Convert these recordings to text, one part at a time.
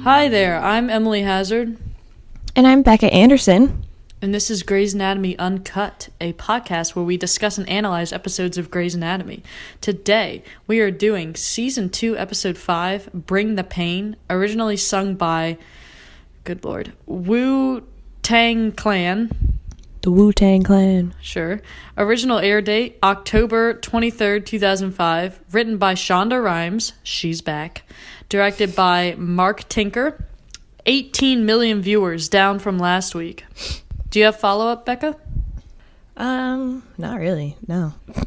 Hi there, I'm Emily Hazard. And I'm Becca Anderson. And this is Grey's Anatomy Uncut, a podcast where we discuss and analyze episodes of Grey's Anatomy. Today, we are doing Season 2, Episode 5, Bring the Pain, originally sung by, good lord, Wu-Tang Clan. The Wu-Tang Clan. Sure. Original air date, October 23rd, 2005. Written by Shonda Rhimes. She's back. Directed by Mark Tinker. 18 million viewers, down from last week. Do you have follow-up, Becca? Not really, no. All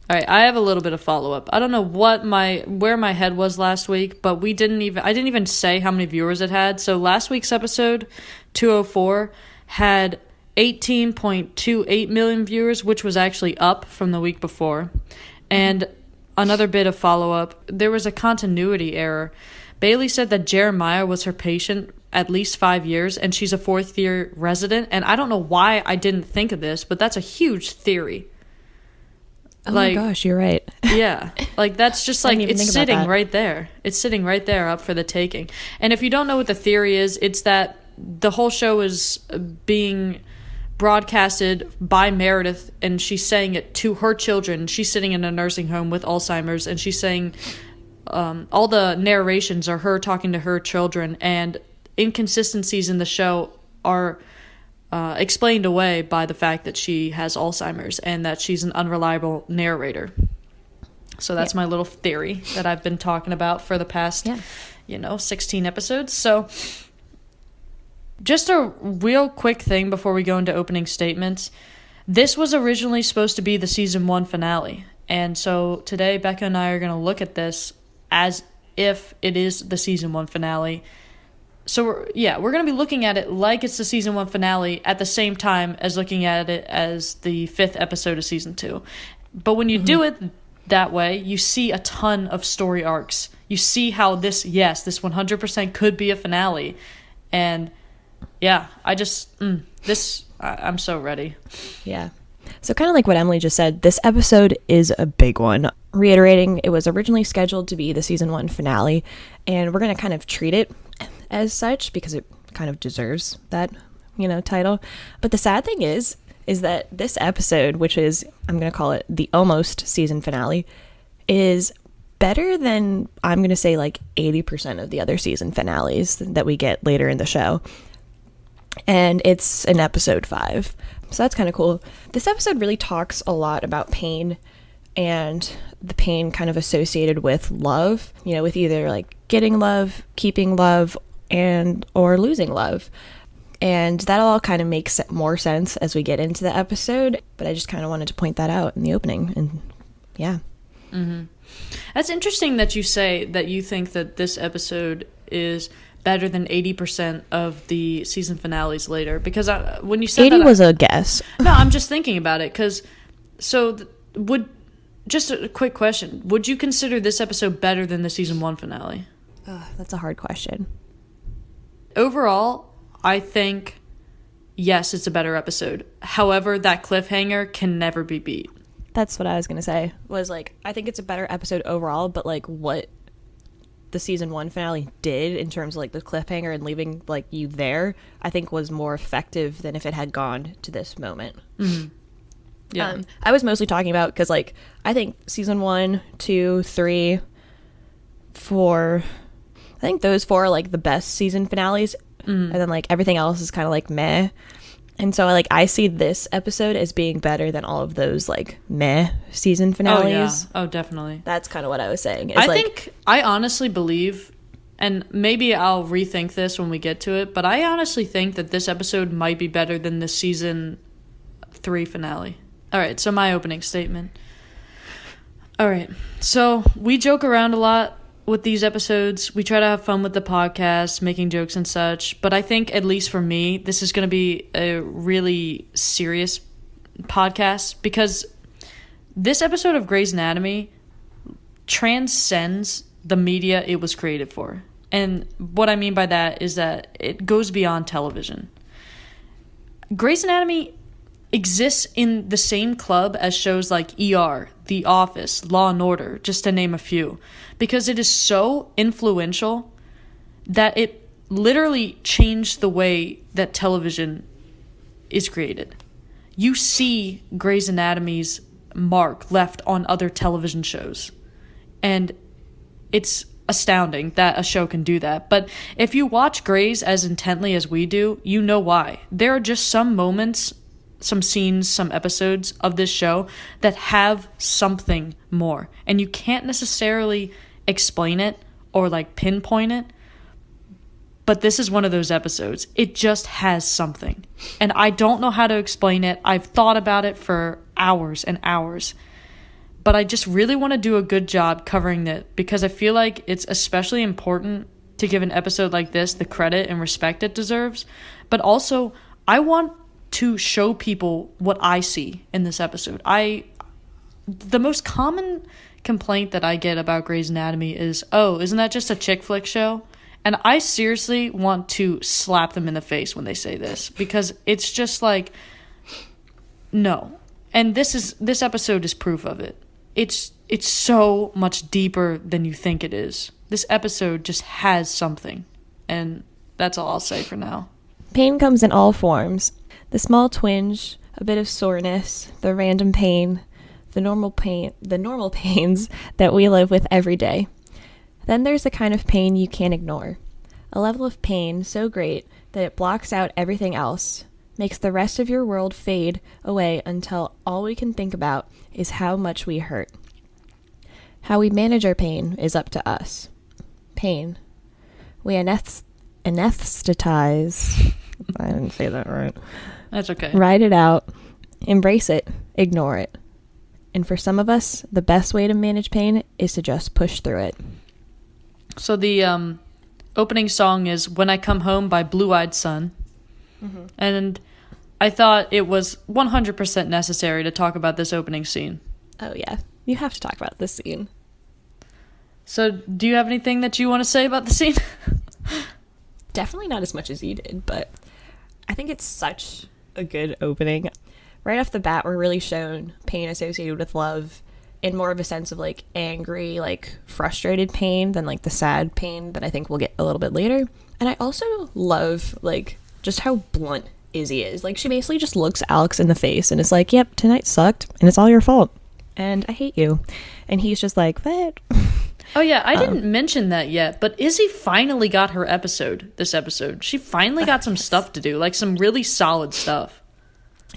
right, I have a little bit of follow-up. I don't know where my head was last week, but I didn't even say how many viewers it had. So last week's episode, 204, had 18.28 million viewers, which was actually up from the week before. And another bit of follow-up, there was a continuity error. Bailey said that Jeremiah was her patient at least 5 years, and she's a fourth-year resident. And I don't know why I didn't think of this, but that's a huge theory. Oh my gosh, you're right. Yeah. That's just it's sitting right there. It's sitting right there up for the taking. And if you don't know what the theory is, it's that the whole show is being broadcasted by Meredith, and she's saying it to her children. She's sitting in a nursing home with Alzheimer's, and she's saying all the narrations are her talking to her children, and inconsistencies in the show are explained away by the fact that she has Alzheimer's and that she's an unreliable narrator. So that's my little theory that I've been talking about for the past 16 episodes. So just a real quick thing before we go into opening statements. This was originally supposed to be the season 1 finale. And so today, Becca and I are going to look at this as if it is the season 1 finale. So we're going to be looking at it like it's the season 1 finale at the same time as looking at it as the 5th episode of season 2. But when you do it that way, you see a ton of story arcs. You see how this 100% could be a finale. And yeah, I'm so ready. Yeah. So kind of like what Emily just said, this episode is a big one. Reiterating, it was originally scheduled to be the season 1 finale, and we're going to kind of treat it as such because it kind of deserves that, title. But the sad thing is that this episode, which is, I'm going to call it the almost season finale, is better than, I'm going to say, 80% of the other season finales that we get later in the show. And it's in episode 5. So that's kind of cool. This episode really talks a lot about pain and the pain kind of associated with love, with either getting love, keeping love, or losing love. And that all kind of makes more sense as we get into the episode. But I just kind of wanted to point that out in the opening. And yeah. Mm-hmm. That's interesting that you say that you think that this episode is better than 80% of the season finales later, because when you said 80 was a guess. No, I'm just thinking about it, because just a quick question, would you consider this episode better than the season 1 finale? That's a hard question. Overall, I think yes, it's a better episode. However, that cliffhanger can never be beat. That's what I was gonna say, was I think it's a better episode overall, but what the season 1 finale did in terms of the cliffhanger and leaving you there, I think was more effective than if it had gone to this moment. Mm-hmm. Yeah. I was mostly talking about because I think season 1, 2, 3, 4, I think those 4 are the best season finales, and then everything else is kind of meh. And so I see this episode as being better than all of those meh season finales. Oh definitely. That's kind of what I was saying. I honestly believe, and maybe I'll rethink this when we get to it, but I honestly think that this episode might be better than the season 3 finale. All right, so my opening statement. All right, so we joke around a lot with these episodes. We try to have fun with the podcast, making jokes and such, but I think, at least for me, this is going to be a really serious podcast, because this episode of Grey's Anatomy transcends the media it was created for. And what I mean by that is that it goes beyond television. Grey's Anatomy exists in the same club as shows like ER, The Office, Law and Order, just to name a few, because it is so influential that it literally changed the way that television is created. You see Grey's Anatomy's mark left on other television shows, and it's astounding that a show can do that. But if you watch Grey's as intently as we do, you know why. There are just some moments, some scenes, some episodes of this show that have something more, and you can't necessarily explain it or like pinpoint it, but this is one of those episodes. It just has something, and I don't know how to explain it. I've thought about it for hours and hours, but I just really want to do a good job covering it, because I feel like it's especially important to give an episode like this the credit and respect it deserves. But also, I want to show people what I see in this episode. The most common complaint that I get about Grey's Anatomy is, oh, isn't that just a chick flick show? And I seriously want to slap them in the face when they say this, because it's just like, no. And this episode is proof of it. It's so much deeper than you think it is. This episode just has something, and that's all I'll say for now. Pain comes in all forms. The small twinge, a bit of soreness, the random pain, the normal pains that we live with every day. Then there's the kind of pain you can't ignore. A level of pain so great that it blocks out everything else, makes the rest of your world fade away until all we can think about is how much we hurt. How we manage our pain is up to us. Pain. We anesthetize. I didn't say that right. That's okay. Ride it out. Embrace it. Ignore it. And for some of us, the best way to manage pain is to just push through it. So the opening song is When I Come Home by Blue Eyed Sun. Mm-hmm. And I thought it was 100% necessary to talk about this opening scene. Oh, yeah. You have to talk about this scene. So, do you have anything that you want to say about the scene? Definitely not as much as you did, but I think it's such a good opening. Right off the bat, we're really shown pain associated with love in more of a sense of, like, angry, like, frustrated pain than, like, the sad pain that I think we'll get a little bit later. And I also love, like, just how blunt Izzy is. Like, she basically just looks Alex in the face and is like, yep, tonight sucked, and it's all your fault, and I hate you. And he's just like, what? Oh yeah, I didn't mention that yet, but Izzy finally got her this episode. She finally got some stuff to do, like some really solid stuff.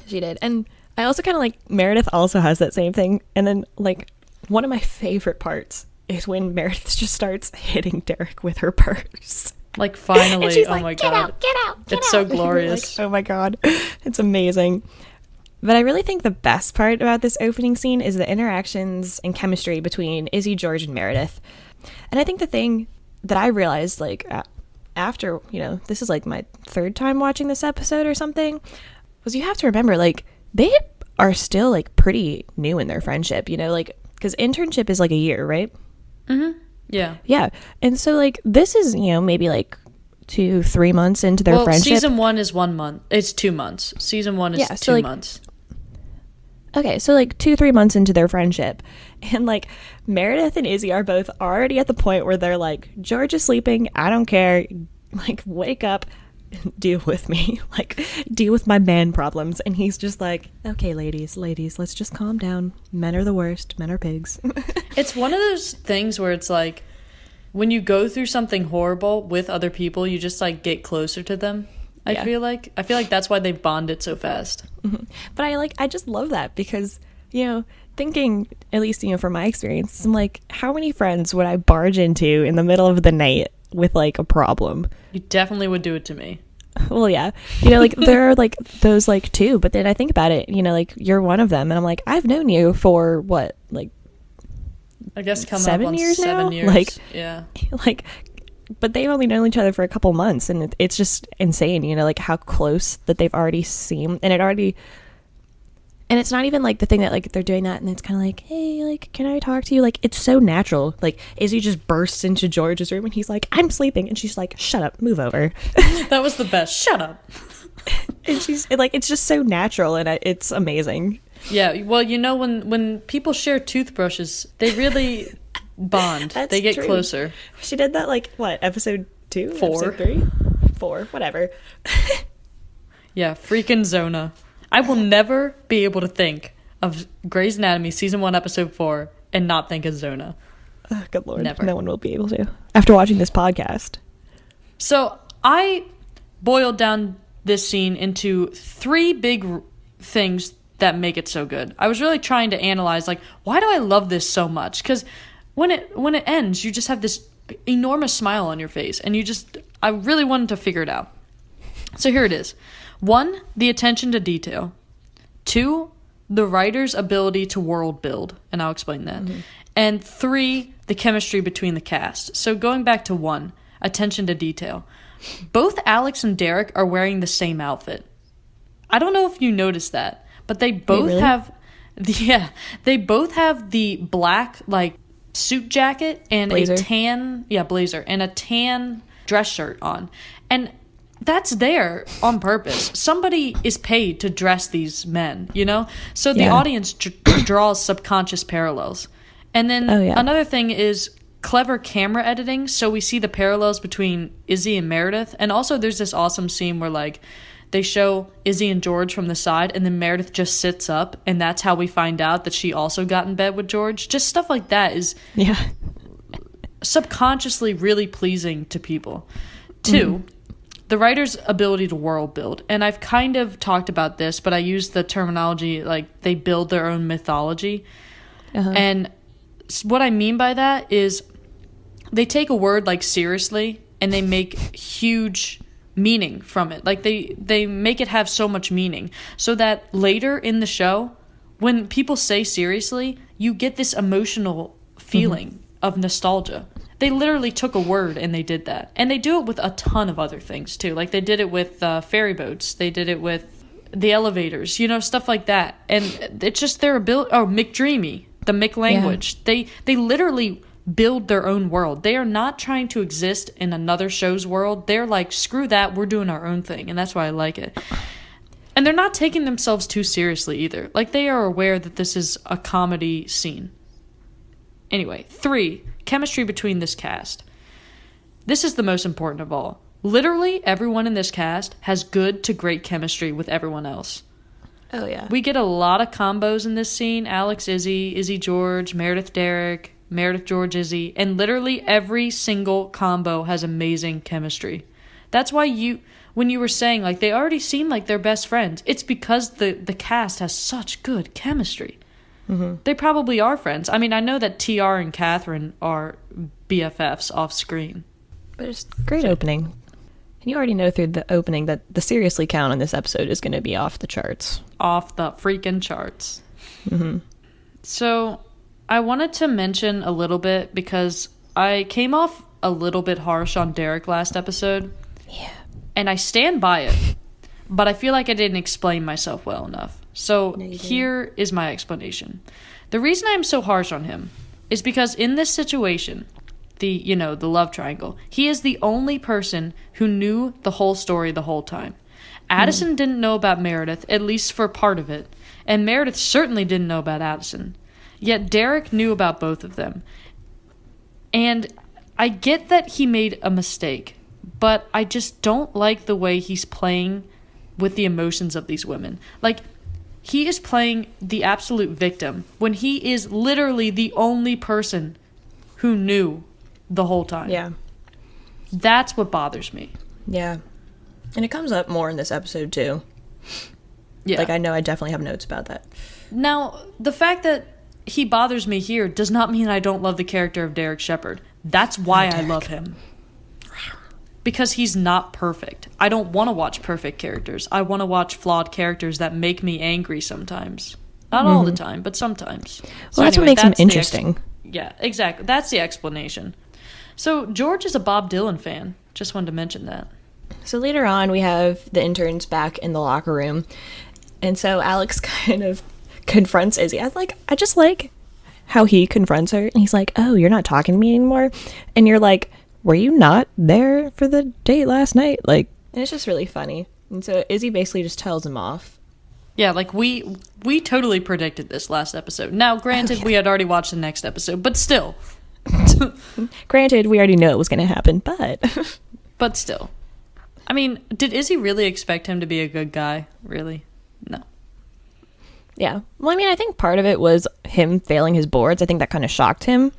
She did. And I also kind of like, Meredith also has that same thing. And then, like, one of my favorite parts is when Meredith just starts hitting Derek with her purse. Like, finally, and she's oh like, my get god. Out, get out, get it's out. So glorious. Like, oh my god. It's amazing. But I really think the best part about this opening scene is the interactions and chemistry between Izzy, George, and Meredith. And I think the thing that I realized, like, after, you know, this is like my third time watching this episode or something, was you have to remember, like, they are still, like, pretty new in their friendship, you know, like, because internship is like a year, right? Mm-hmm. Yeah. Yeah. And so, like, this is, you know, maybe like 2-3 months into their friendship. Season 1 is 1 month. It's 2 months. Season 1 is 2 months. Okay, so like 2-3 months into their friendship, and like Meredith and Izzy are both already at the point where they're like, George is sleeping, I don't care, like, wake up, deal with me, like, deal with my man problems. And he's just like, okay, ladies, let's just calm down. Men are the worst. Men are pigs. It's one of those things where it's like, when you go through something horrible with other people, you just like get closer to them. I feel like that's why they bonded so fast. Mm-hmm. But I just love that, because, you know, thinking, at least, you know, from my experience, I'm like, how many friends would I barge into in the middle of the night with, like, a problem? You definitely would do it to me. Well, yeah. You know, like, there are, like, those, like, two, but then I think about it, you know, like, you're one of them, and I'm like, I've known you for, what, like, I guess coming 7 up on years 7 now? years. Like, yeah. Like, but they've only known each other for a couple months, and it's just insane, you know, like, how close that they've already seemed. And it's not even like the thing that, like, they're doing that and it's kind of like, hey, like, can I talk to you? Like, it's so natural. Like, Izzy just bursts into George's room and he's like, I'm sleeping, and she's like, shut up, move over. That was the best. Shut up. And she's like, it's just so natural, and it's amazing. Yeah, well, you know, when people share toothbrushes, they really bond. They get true. closer. She did that, like, what, episode 2? 4. Episode 3? 4, whatever. Yeah, freaking Zona. I will never be able to think of Grey's Anatomy season 1 episode 4 and not think of Zona. Oh, good Lord. Never. No one will be able to. After watching this podcast. So I boiled down this scene into 3 big things that make it so good. I was really trying to analyze, like, why do I love this so much? Because when it ends, you just have this enormous smile on your face, and I really wanted to figure it out. So here it is. 1, the attention to detail. 2, the writer's ability to world build, and I'll explain that. Mm-hmm. And 3, the chemistry between the cast. So going back to 1, attention to detail. Both Alex and Derek are wearing the same outfit. I don't know if you noticed that, but they both have the black, like, suit jacket and blazer. Blazer and a tan dress shirt on. And that's there on purpose. Somebody is paid to dress these men, you know? So the audience draws subconscious parallels. And then another thing is clever camera editing. So we see the parallels between Izzy and Meredith. And also there's this awesome scene where, like, they show Izzy and George from the side, and then Meredith just sits up, and that's how we find out that she also got in bed with George. Just stuff like that is subconsciously really pleasing to people. 2, the writer's ability to world build. And I've kind of talked about this, but I use the terminology, like, they build their own mythology. And what I mean by that is they take a word, like, seriously, and they make huge meaning from it. Like, they make it have so much meaning, so that later in the show, when people say seriously, you get this emotional feeling of nostalgia. They literally took a word and they did that. And they do it with a ton of other things too. Like, they did it with ferry boats. They did it with the elevators, you know, stuff like that. And it's just their ability. Oh, McDreamy, the Mick language. Yeah. They literally build their own world. They are not trying to exist in another show's world. They're like, screw that, we're doing our own thing. And that's why I like it. And they're not taking themselves too seriously either. Like, they are aware that this is a comedy scene. Anyway, 3, chemistry between this cast. This is the most important of all. Literally everyone in this cast has good to great chemistry with everyone else. Oh yeah. We get a lot of combos in this scene. Alex, Izzy, Izzy, George, Meredith, Derek, Meredith, George, Izzy, and literally every single combo has amazing chemistry. That's why when you were saying, like, they already seem like they're best friends, it's because the cast has such good chemistry. They probably are friends. I mean, I know that TR and Catherine are BFFs off screen. But it's great opening. And you already know through the opening that the seriously count on this episode is going to be off the charts. Off the freaking charts. So I wanted to mention a little bit, because I came off a little bit harsh on Derek last episode. Yeah. And I stand by it. But I feel like I didn't explain myself well enough. So here is my explanation. The reason I'm so harsh on him is because in this situation, the love triangle, he is the only person who knew the whole story the whole time. Addison didn't know about Meredith, at least for part of it. And Meredith certainly didn't know about Addison. Yet Derek knew about both of them. And I get that he made a mistake, but I just don't like the way he's playing with the emotions of these women. Like, he is playing the absolute victim when he is literally the only person who knew the whole time. Yeah. That's what bothers me. Yeah. And it comes up more in this episode, too. Yeah. Like, I know I definitely have notes about that. Now, the fact that he bothers me here does not mean I don't love the character of Derek Shepherd. That's why I love him. Because he's not perfect. I don't want to watch perfect characters. I want to watch flawed characters that make me angry sometimes. Not all the time, but sometimes. Well, that's anyway, what makes him interesting. Yeah, exactly. That's the explanation. So, George is a Bob Dylan fan. Just wanted to mention that. So later on, we have the interns back in the locker room. And so Alex kind of confronts Izzy. I just like how he confronts her. And he's like, oh, you're not talking to me anymore? And you're like, were you not there for the date last night? Like, and it's just really funny. And so Izzy basically just tells him off. Yeah, like we totally predicted this last episode. Now, granted, we had already watched the next episode, but still. Granted, we already know it was going to happen, but... But still. I mean, did Izzy really expect him to be a good guy? Really? No. Yeah. Well, I mean, I think part of it was him failing his boards. I think that kind of shocked him.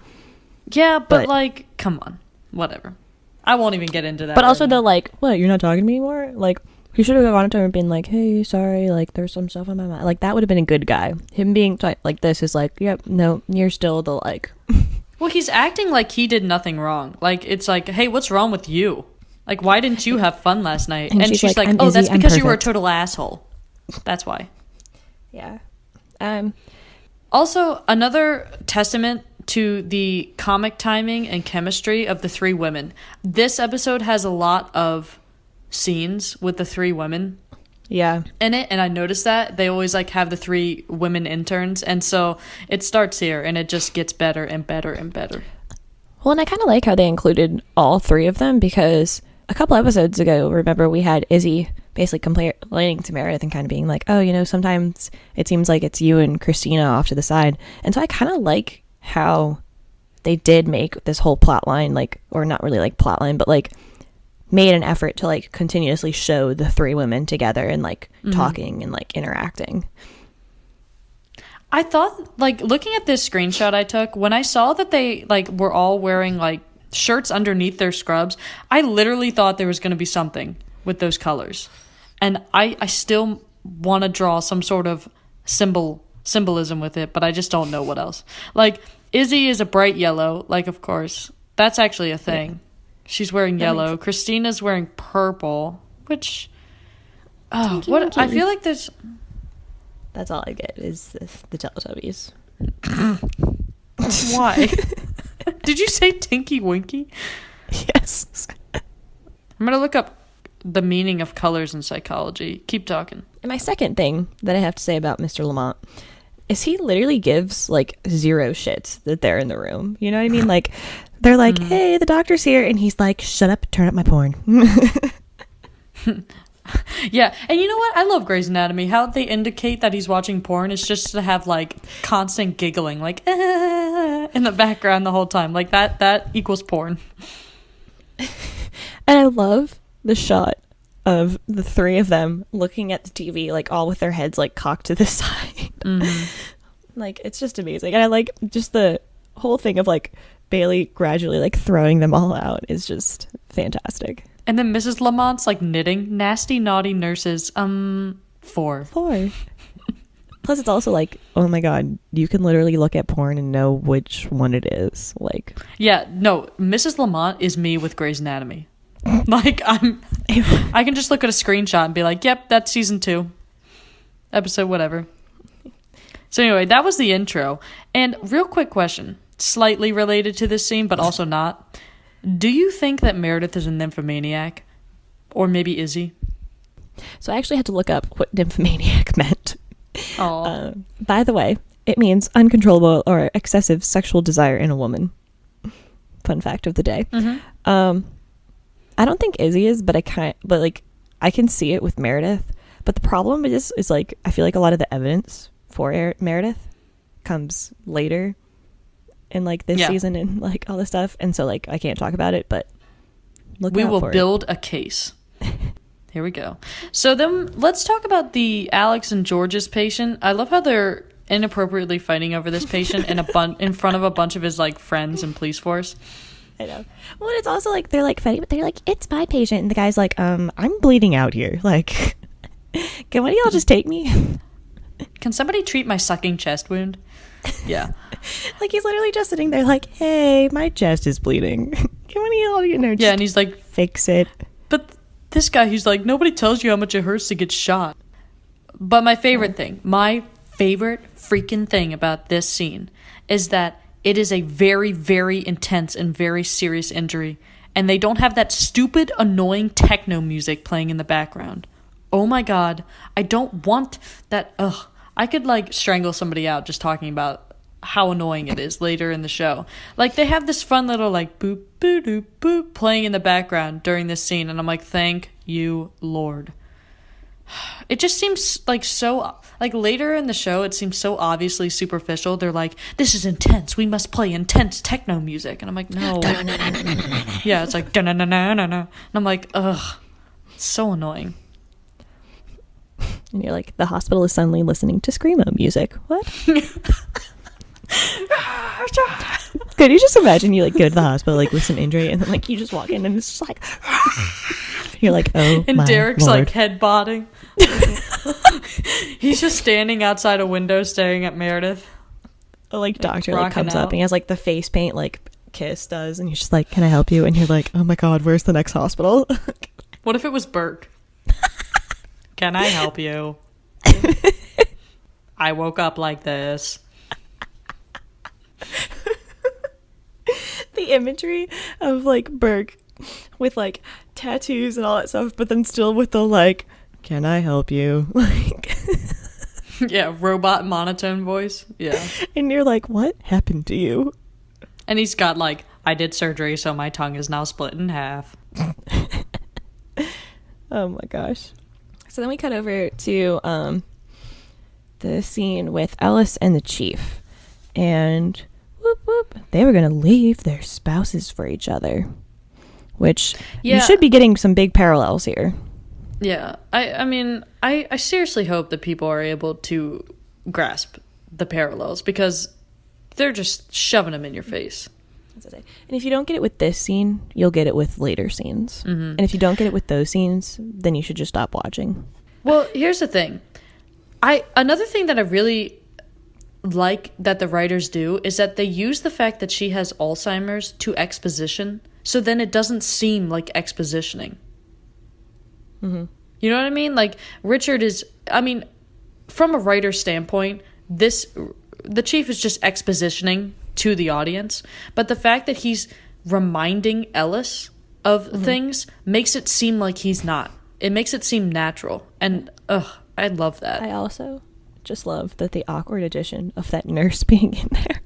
Yeah, but like, come on. Whatever. I won't even get into that. But also the like, what, you're not talking to me anymore? Like, he should have gone up to him and been like, hey, sorry, like, there's some stuff on my mind. Like, that would have been a good guy. Him being like this is like, yep, no, you're still the like. Well, he's acting like he did nothing wrong. Like, it's like, hey, what's wrong with you? Like, why didn't you have fun last night? And she's like, oh, that's because you were a total asshole. That's why. Yeah. Also, another testament to the comic timing and chemistry of the three women. This episode has a lot of scenes with the three women in it, and I noticed that they always like have the three women interns, and so it starts here and it just gets better and better and better. Well, and I kind of like how they included all three of them, because a couple episodes ago, remember, we had Izzy basically complaining to Meredith and kind of being like, oh, you know, sometimes it seems like it's you and Cristina off to the side. And so I kind of like how they did make this whole plot line, like, or not really like plot line, but like made an effort to like continuously show the three women together and like talking and like interacting. I thought, like, looking at this screenshot I took, when I saw that they like were all wearing like shirts underneath their scrubs, I literally thought there was going to be something with those colors. And I still want to draw some sort of symbolism with it, but I just don't know what else. Like, Izzy is a bright yellow, like, of course. That's actually a thing. Yeah. She's wearing yellow. Christina's wearing purple, which... Oh, what? I feel like there's... That's all I get is the Teletubbies. Why? Did you say Tinky Winky? Yes. I'm going to look up the meaning of colors in psychology. Keep talking. And my second thing that I have to say about Mr. Lamont is he literally gives like zero shits that they're in the room. You know what I mean? Like, they're like, hey, the doctor's here. And he's like, shut up, turn up my porn. Yeah, and you know what? I love Grey's Anatomy. How they indicate that he's watching porn is just to have like constant giggling, like in the background the whole time. Like that equals porn. And I love the shot of the three of them looking at the TV, like all with their heads like cocked to the side. Like, it's just amazing. And I like just the whole thing of like Bailey gradually like throwing them all out is just fantastic. And then Mrs. Lamont's like knitting. Nasty, naughty nurses. 4. Plus, it's also like, oh my god, you can literally look at porn and know which one it is. Like, yeah, no, Mrs. Lamont is me with Grey's Anatomy. Like, I can just look at a screenshot and be like, yep, that's season 2, episode whatever. So anyway, that was the intro. And real quick question, slightly related to this scene, but also not. Do you think that Meredith is a nymphomaniac? Or maybe Izzy? So I actually had to look up what nymphomaniac meant. By the way, it means uncontrollable or excessive sexual desire in a woman. Fun fact of the day. I don't think Izzy is, but I can see it with Meredith. But the problem is like, I feel like a lot of the evidence for Meredith comes later in like this season and like all this stuff, and so like I can't talk about it, but we will build a case. Here we go. So then let's talk about the Alex and George's patient. I love how they're inappropriately fighting over this patient in front of a bunch of his like friends and police force. I know. Well, it's also like they're like fighting, but they're like, it's my patient, and the guy's like, I'm bleeding out here. Like, can one of y'all just take me? Can somebody treat my sucking chest wound? Yeah. Like, he's literally just sitting there like, hey, my chest is bleeding. Can one of y'all, just and he's like, fix it. But this guy, he's like, nobody tells you how much it hurts to get shot. But my favorite freaking thing about this scene is that it is a very, very intense and very serious injury. And they don't have that stupid, annoying techno music playing in the background. Oh my god. I don't want that. Ugh. I could like strangle somebody out just talking about how annoying it is later in the show. Like, they have this fun little like boop, boop, boop, boop playing in the background during this scene. And I'm like, thank you, Lord. it just seems like so, like later in the show, it seems so obviously superficial. They're like, this is intense. We must play intense techno music. And I'm like, no. Yeah, it's like, da-na-na-na-na-na. And I'm like, ugh, it's so annoying. And you're like, the hospital is suddenly listening to Screamo music. What? Could you just imagine you like go to the hospital like with some injury and then like you just walk in and it's just like you're like, oh and my Derek's Lord. like headbotting. He's just standing outside a window staring at Meredith. A like doctor like comes up and he has like the face paint like Kiss does and he's just like, can I help you? And you're like, oh my God, where's the next hospital? What if it was Burke? Can I help you? I woke up like this. The imagery of like Burke with like tattoos and all that stuff, but then still with the like, can I help you? Like, yeah, robot monotone voice. Yeah. And you're like, what happened to you? And he's got like, I did surgery, so my tongue is now split in half. Oh my gosh. So then we cut over to the scene with Ellis and the chief. And whoop whoop, they were going to leave their spouses for each other. Which you should be getting some big parallels here. Yeah. I mean, I seriously hope that people are able to grasp the parallels because they're just shoving them in your face. And if you don't get it with this scene, you'll get it with later scenes. Mm-hmm. And if you don't get it with those scenes, then you should just stop watching. Well, here's the thing. Another thing that I really like that the writers do is that they use the fact that she has Alzheimer's to exposition, so then it doesn't seem like expositioning. Mm-hmm. You know what I mean? Like, Richard is, I mean, from a writer's standpoint, the chief is just expositioning to the audience, but the fact that he's reminding Ellis of things makes it seem like he's not. It makes it seem natural, and I love that. I also just love that the awkward addition of that nurse being in there,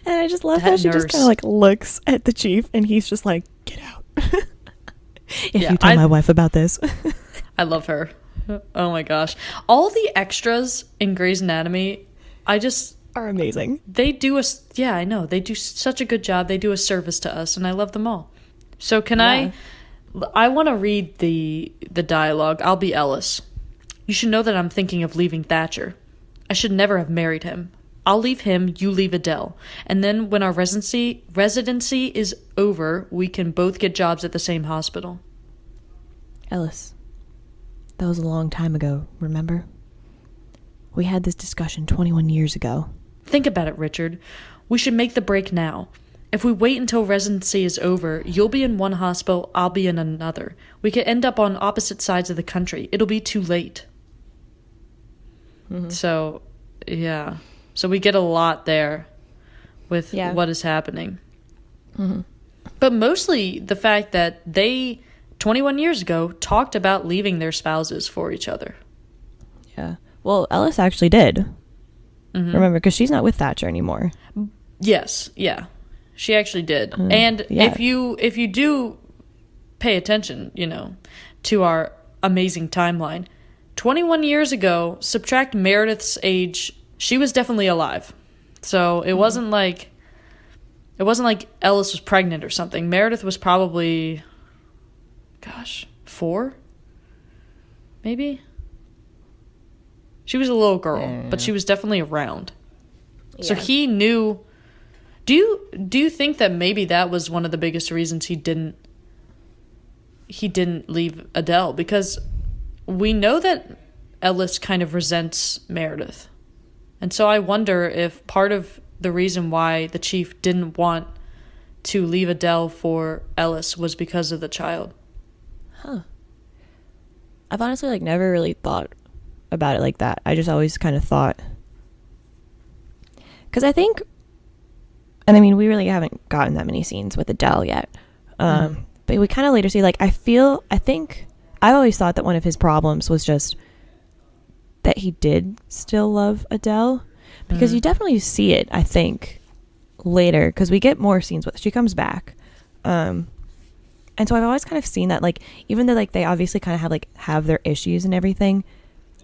and I just love how she just kind of like looks at the chief, and he's just like, "Get out!" If you tell my wife about this. I love her. Oh my gosh, all the extras in Grey's Anatomy, are amazing. They do I know. They do such a good job. They do a service to us, and I love them all. So can I want to read the dialogue. I'll be Ellis. You should know that I'm thinking of leaving Thatcher. I should never have married him. I'll leave him, you leave Adele. And then when our residency is over, we can both get jobs at the same hospital. Ellis, that was a long time ago, remember? We had this discussion 21 years ago. Think about it, Richard. We should make the break now. If we wait until residency is over, you'll be in one hospital, I'll be in another. We could end up on opposite sides of the country. It'll be too late. Mm-hmm. So, yeah. So we get a lot there with what is happening. Mm-hmm. But mostly the fact that they, 21 years ago, talked about leaving their spouses for each other. Yeah. Well, Ellis actually did. Mm-hmm. Remember, because she's not with Thatcher anymore. Yes. Yeah. She actually did. And if you do pay attention, to our amazing timeline, 21 years ago, subtract Meredith's age, she was definitely alive. So it wasn't like Ellis was pregnant or something. Meredith was probably 4? Maybe? She was a little girl, but she was definitely around. Yeah. So he knew. Do you think that maybe that was one of the biggest reasons he didn't leave Adele? Because we know that Ellis kind of resents Meredith. And so I wonder if part of the reason why the chief didn't want to leave Adele for Ellis was because of the child. Huh. I've honestly never really thought about it like that. I just always kind of thought, because I think, and I mean, we really haven't gotten that many scenes with Adele yet, but we kind of later see, I think I've always thought that one of his problems was just that he did still love Adele, because you definitely see it, I think, later, because we get more scenes with, she comes back, and so I've always kind of seen that, even though they obviously kind of have their issues and everything,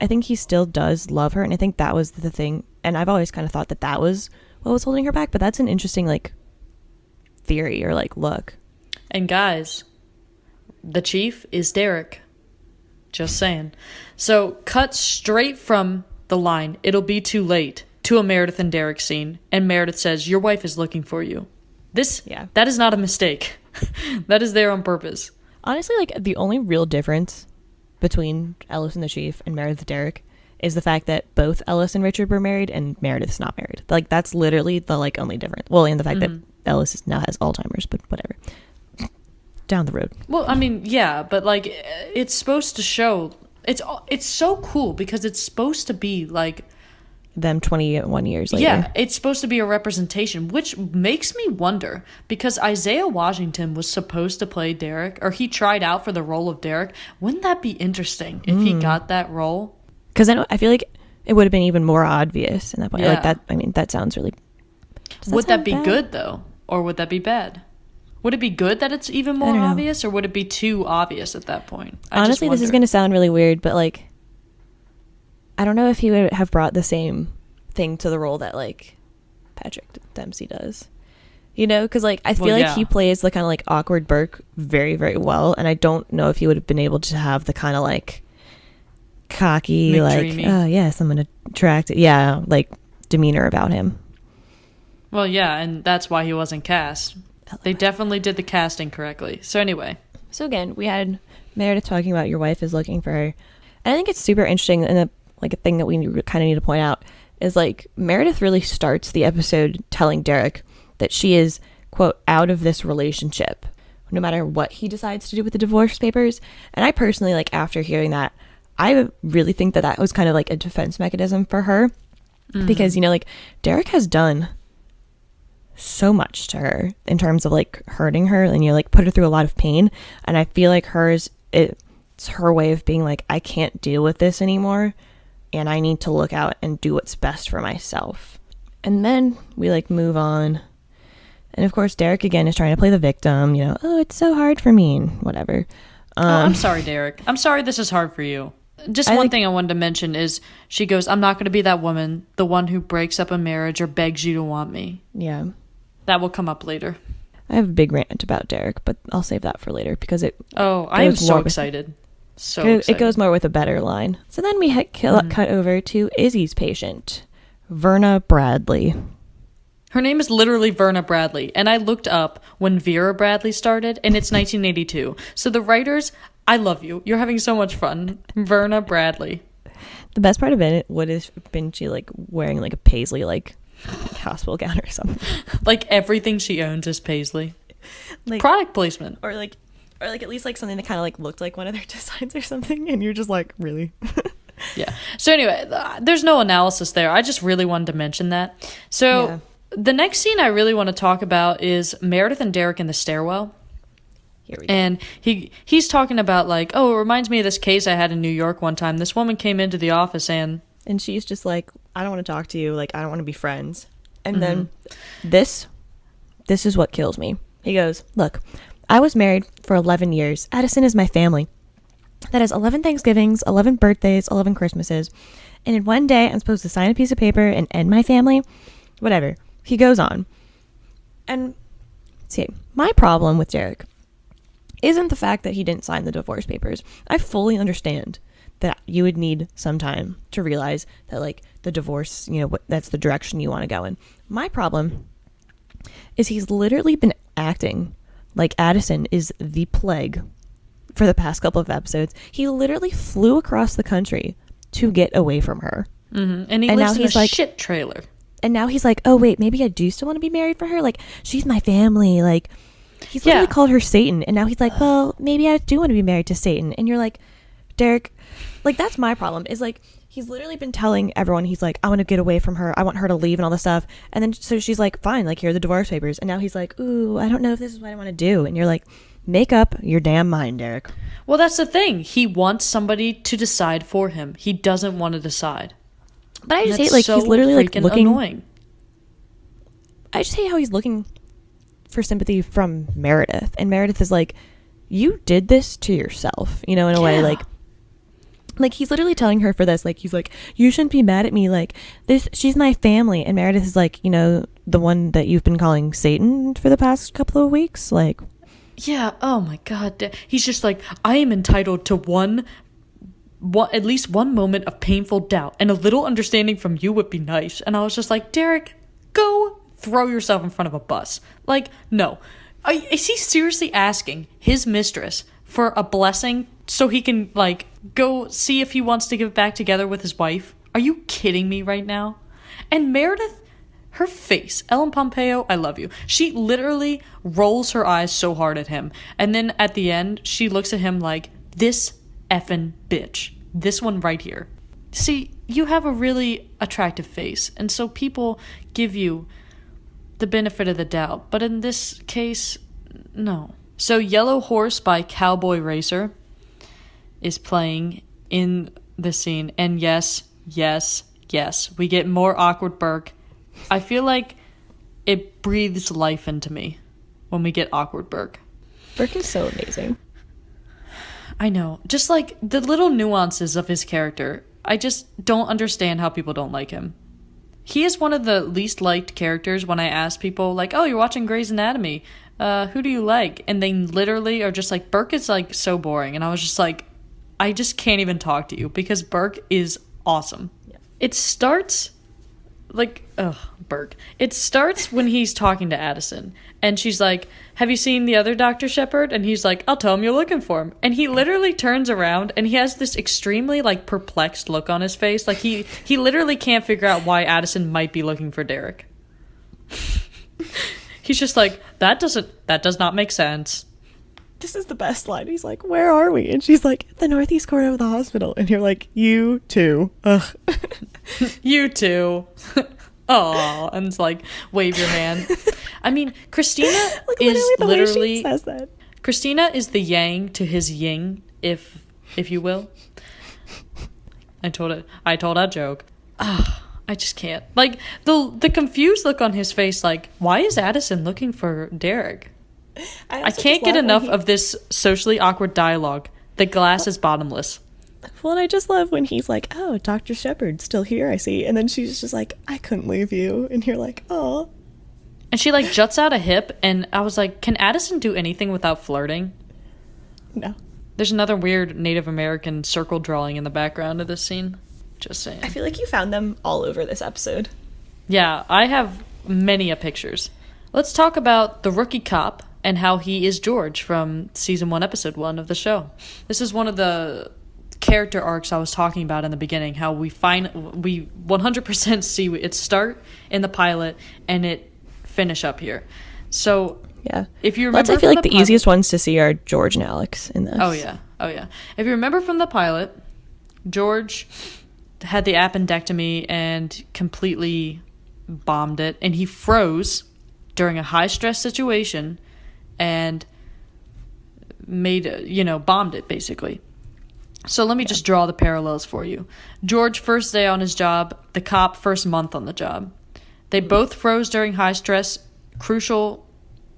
I think he still does love her, and I think that was the thing. And I've always kind of thought that that was what was holding her back, but that's an interesting, like, theory or, like, look. And guys, the chief is Derek. Just saying. So, cut straight from the line, "It'll be too late," to a Meredith and Derek scene, and Meredith says, "Your wife is looking for you." That is not a mistake. That is there on purpose. Honestly, like, the only real difference between Ellis and the chief and Meredith and Derek is the fact that both Ellis and Richard were married and Meredith's not married. Like, that's literally the, like, only difference. Well, and the fact that Ellis now has Alzheimer's, but whatever. Down the road. Well, I mean, yeah, but, like, it's supposed to show... It's so cool because it's supposed to be, like... them 21 years later. Yeah, it's supposed to be a representation, which makes me wonder, because Isaiah Washington was supposed to play Derek, or he tried out for the role of Derek. Wouldn't that be interesting if he got that role? Because I feel like it would have been even more obvious in that point. Yeah. Like, that, I mean, that sounds really... Would that be good, though? Or would that be bad? Would it be good that it's even more obvious, or would it be too obvious at that point? Honestly, this is going to sound really weird, but, like, I don't know if he would have brought the same thing to the role that, like, Patrick Dempsey does. You know? Because, like, I feel like he plays the kind of, like, awkward Burke very, very well, and I don't know if he would have been able to have the kind of, like, cocky, McDreamy, like, oh, yes, I'm going to attract it. Yeah, like, demeanor about him. Well, yeah, and that's why he wasn't cast. They definitely did the casting correctly. So anyway. So again, we had Meredith talking about your wife is looking for her. And I think it's super interesting, and like a thing that we kind of need to point out is, like, Meredith really starts the episode telling Derek that she is, quote, out of this relationship, no matter what he decides to do with the divorce papers. And I personally, like, after hearing that, I really think that that was kind of like a defense mechanism for her. Because, you know, like, Derek has done so much to her in terms of, like, hurting her, and, you know, like, put her through a lot of pain. And I feel like it's her way of being like, I can't deal with this anymore, and I need to look out and do what's best for myself. And then we, like, move on, and of course Derek again is trying to play the victim, you know, oh, it's so hard for me and whatever. I'm sorry, Derek, I'm sorry this is hard for you. Just one thing I wanted to mention is she goes, "I'm not going to be that woman, the one who breaks up a marriage or begs you to want me." Yeah, that will come up later. I have a big rant about Derek, but I'll save that for later because it... Oh, I am so excited. It goes more with a better line. So then we cut over to Izzy's patient, Verna Bradley. Her name is literally Verna Bradley, and I looked up when Vera Bradley started, and it's 1982. So the writers, I love you. You're having so much fun. Verna Bradley. The best part of it would have been she, like, wearing, like, a paisley, like hospital gown or something. Like, everything she owns is paisley. Like, product placement. Or at least, like, something that kind of, like, looked like one of their designs or something, and you're just like, really? Yeah. So anyway, there's no analysis there. I just really wanted to mention that. So the next scene I really want to talk about is Meredith and Derek in the stairwell. Here we go. And he's talking about, like, oh, it reminds me of this case I had in New York one time. This woman came into the office and she's just like, I don't want to talk to you. Like, I don't want to be friends. And then this is what kills me. He goes, look, I was married for 11 years. Addison is my family. That is 11 Thanksgivings, 11 birthdays, 11 Christmases. And in one day, I'm supposed to sign a piece of paper and end my family? Whatever. He goes on. And, see, my problem with Derek isn't the fact that he didn't sign the divorce papers. I fully understand that you would need some time to realize that, like, the divorce, you know, that's the direction you want to go in. My problem is he's literally been acting like Addison is the plague for the past couple of episodes. He literally flew across the country to get away from her. And he lives in a shit trailer. And now he's like, oh, wait, maybe I do still want to be married for her? Like, she's my family. Like, he's literally called her Satan. And now he's like, well, maybe I do want to be married to Satan. And you're like, Derek, like, that's my problem. Is, like, he's literally been telling everyone, he's like, I want to get away from her. I want her to leave and all this stuff. And then so she's like, fine, like, here are the divorce papers. And now he's like, ooh, I don't know if this is what I want to do. And you're like, make up your damn mind, Derek. Well, that's the thing. He wants somebody to decide for him. He doesn't want to decide. But I just hate, like, he's literally, like, looking... annoying. I just hate how he's looking for sympathy from Meredith. And Meredith is like, you did this to yourself, you know, in a way, like... like, he's literally telling her for this, like, he's like, you shouldn't be mad at me, like, she's my family. And Meredith is like, you know, the one that you've been calling Satan for the past couple of weeks, like. Yeah, oh my God. He's just like, I am entitled to at least one moment of painful doubt, and a little understanding from you would be nice. And I was just like, Derek, go throw yourself in front of a bus. Like, no. Is he seriously asking his mistress for a blessing so he can, like, go see if he wants to get back together with his wife? Are you kidding me right now? And Meredith, her face, Ellen Pompeo, I love you. She literally rolls her eyes so hard at him. And then at the end, she looks at him like, this effing bitch. This one right here. See, you have a really attractive face, and so people give you the benefit of the doubt. But in this case, no. So Yellow Horse by Cowboy Racer is playing in the scene. And yes, we get more awkward Burke. I feel like it breathes life into me when we get awkward Burke. Burke is so amazing. I know. Just like the little nuances of his character. I just don't understand how people don't like him. He is one of the least liked characters when I ask people, like, oh, you're watching Grey's Anatomy. Who do you like? And they literally are just like, Burke is like so boring. And I was just like, I just can't even talk to you because Burke is awesome. Yeah. It starts like, Burke. It starts when he's talking to Addison. And she's like, have you seen the other Dr. Shepard? And he's like, I'll tell him you're looking for him. And he literally turns around and he has this extremely, like, perplexed look on his face. Like, he literally can't figure out why Addison might be looking for Derek. He's just like, that does not make sense. This is the best line. He's like, where are we? And she's like, the northeast corner of the hospital. And you're like, you too. Ugh. You too. Oh, and it's like, wave your hand. I mean, Cristina like, is literally says that. Cristina is the yang to his yin, if you will. I told a joke. I just can't. Like, the confused look on his face, like, why is Addison looking for Derek? I can't get enough of this socially awkward dialogue. The glass is bottomless. Well, and I just love when he's like, oh, Dr. Shepard's still here, I see. And then she's just like, I couldn't leave you. And you're like, oh. And she, like, juts out a hip. And I was like, can Addison do anything without flirting? No. There's another weird Native American circle drawing in the background of this scene. Just saying. I feel like you found them all over this episode. Yeah, I have many pictures. Let's talk about the rookie cop and how he is George from season 1, episode 1 of the show. This is one of the character arcs I was talking about in the beginning, how we 100% see it start in the pilot and it finish up here. So yeah, if you remember, I feel like the easiest ones to see are George and Alex in this. Oh yeah. If you remember from the pilot, George had the appendectomy and completely bombed it, and he froze during a high stress situation and bombed it basically. So let me just draw the parallels for you. George, first day on his job, the cop, first month on the job. They both froze during high stress, crucial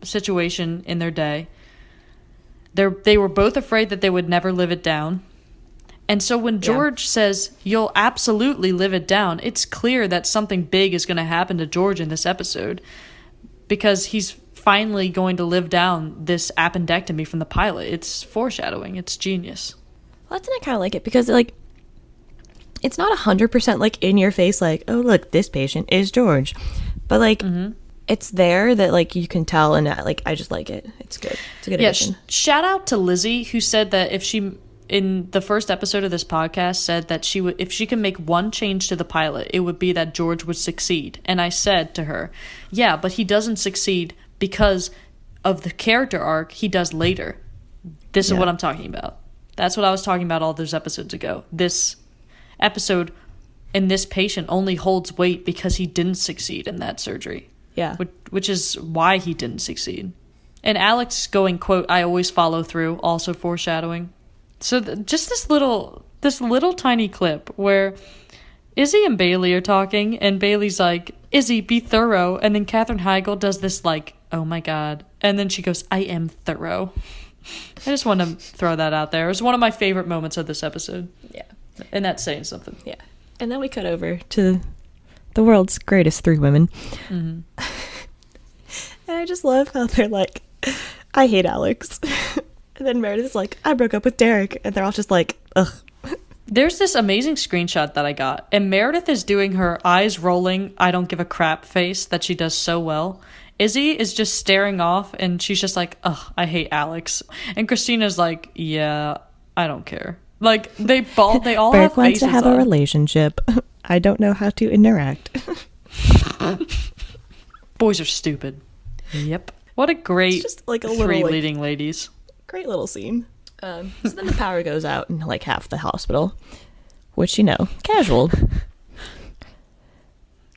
situation in their day. They were both afraid that they would never live it down. And so when George says, you'll absolutely live it down, it's clear that something big is going to happen to George in this episode because he's finally going to live down this appendectomy from the pilot. It's foreshadowing. It's genius. Well, that's, and I kind of like it because, like, it's not 100% like in your face, like, oh, look, this patient is George. But, like, it's there that, like, you can tell, and, like, I just like it. It's good. It's a good addition. Shout out to Lizzie, who said that if she, in the first episode of this podcast, said that she would, if she could make one change to the pilot, it would be that George would succeed. And I said to her, yeah, but he doesn't succeed because of the character arc he does later. This is what I'm talking about. That's what I was talking about all those episodes ago. This episode and this patient only holds weight because he didn't succeed in that surgery. Yeah. Which is why he didn't succeed. And Alex going, quote, I always follow through, also foreshadowing. So just this little tiny clip where Izzy and Bailey are talking, and Bailey's like, Izzy, be thorough. And then Katherine Heigl does this, like, oh my God. And then she goes, I am thorough. I just want to throw that out there. It was one of my favorite moments of this episode. Yeah. And that's saying something. Yeah. And then we cut over to the world's greatest three women. Mm-hmm. And I just love how they're like, I hate Alex. And then Meredith's like, I broke up with Derek. And they're all just like, ugh. There's this amazing screenshot that I got. And Meredith is doing her eyes rolling, I don't give a crap face that she does so well. Izzy is just staring off and she's just like, ugh, I hate Alex. And Christina's like, yeah, I don't care. Like, they all Burke have faces wants to have on. a relationship. I don't know how to interact. Boys are stupid. Yep. What a great just like a three little, leading ladies. Great little scene. So then the power goes out in like half the hospital, which, casual.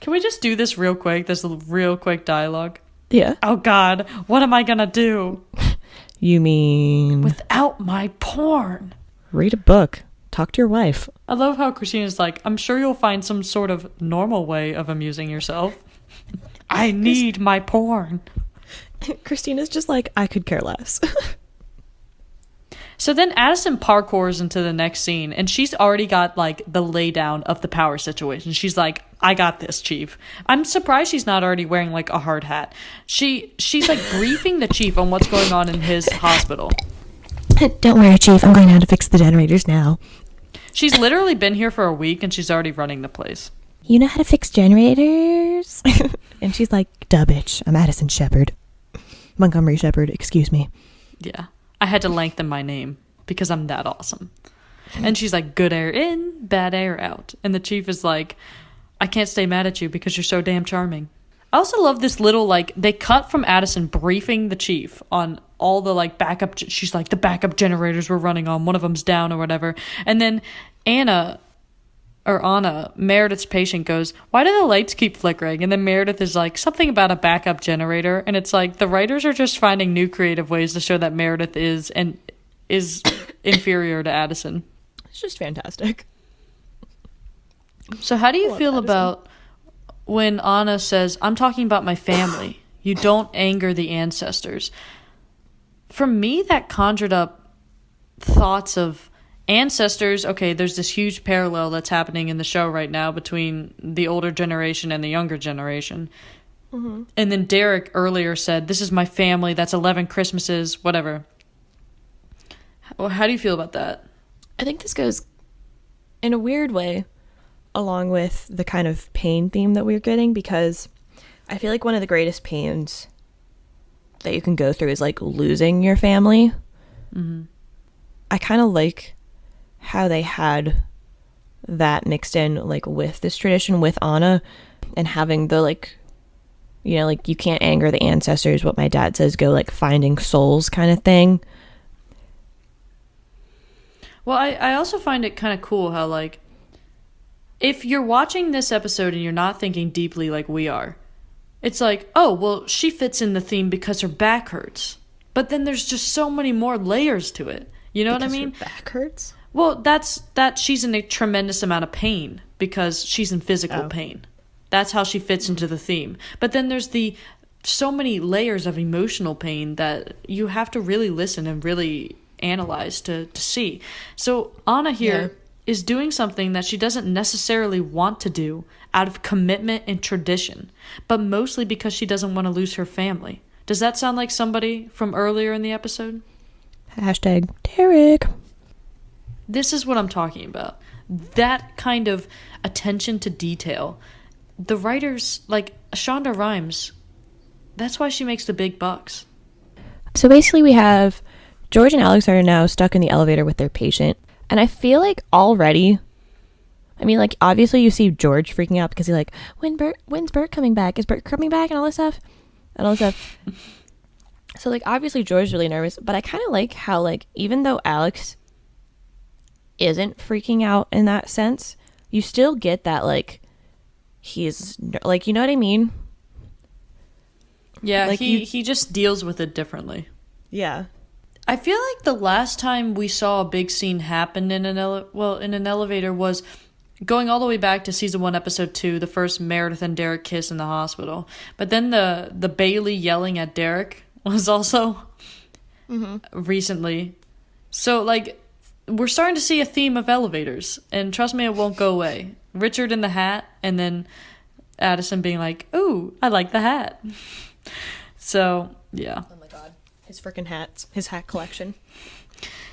Can we just do this real quick? This real quick dialogue. Yeah. Oh God, what am I gonna do? You mean without my porn? Read a book. Talk to your wife. I love how Christina's like, I'm sure you'll find some sort of normal way of amusing yourself. I need my porn. Christina's just like, I could care less. So then Addison parkours into the next scene, and she's already got, like, the laydown of the power situation. She's like, I got this, Chief. I'm surprised she's not already wearing, like, a hard hat. She's like, briefing the Chief on what's going on in his hospital. Don't worry, Chief. I'm going out to fix the generators now. She's literally been here for a week, and she's already running the place. You know how to fix generators? And she's like, duh, bitch. I'm Addison Shepherd. Montgomery Shepherd, excuse me. Yeah. I had to lengthen my name because I'm that awesome. And she's like, good air in, bad air out. And the Chief is like, I can't stay mad at you because you're so damn charming. I also love this little, like, they cut from Addison briefing the Chief on all the, like, backup. She's like, the backup generators we're running on, one of them's down or whatever. And then Anna, Meredith's patient, goes, why do the lights keep flickering? And then Meredith is like, something about a backup generator. And it's like, the writers are just finding new creative ways to show that Meredith is inferior to Addison. It's just fantastic. So how do you feel about when Anna says, I'm talking about my family. You don't anger the ancestors. For me, that conjured up thoughts of ancestors. Okay, there's this huge parallel that's happening in the show right now between the older generation and the younger generation. Mm-hmm. And then Derek earlier said, this is my family, that's 11 Christmases, whatever. Well, how do you feel about that? I think this goes, in a weird way, along with the kind of pain theme that we're getting, because I feel like one of the greatest pains that you can go through is, like, losing your family. Mm-hmm. I kind of like how they had that mixed in, like, with this tradition with Anna, and having the, like, like, you can't anger the ancestors, what my dad says, go, like, finding souls kind of thing. Well, I also find it kind of cool how, like, if you're watching this episode and you're not thinking deeply like we are, it's like, oh, well, she fits in the theme because her back hurts. But then there's just so many more layers to it. You know because what I mean? Her back hurts? Well, that's she's in a tremendous amount of pain because she's in physical pain. That's how she fits into the theme. But then there's so many layers of emotional pain that you have to really listen and really analyze to see. So Anna here is doing something that she doesn't necessarily want to do out of commitment and tradition, but mostly because she doesn't want to lose her family. Does that sound like somebody from earlier in the episode? Hashtag Derek. This is what I'm talking about. That kind of attention to detail. The writers, like Shonda Rhimes, that's why she makes the big bucks. So basically we have George and Alex are now stuck in the elevator with their patient. And I feel like already, I mean, like, obviously you see George freaking out because he's like, when's Burke coming back? Is Burke coming back? And all this stuff. So, like, obviously George's really nervous. But I kind of like how, like, even though Alex isn't freaking out in that sense, you still get that, like, he's, like, you know what I mean? Yeah, like he just deals with it differently. Yeah. I feel like the last time we saw a big scene happen in an elevator was going all the way back to season 1, episode 2, the first Meredith and Derek kiss in the hospital. But then the Bailey yelling at Derek was also recently. So, like, we're starting to see a theme of elevators, and trust me, it won't go away. Richard in the hat, and then Addison being like, "Ooh, I like the hat." So, yeah. Oh my god. His freaking hats. His hat collection.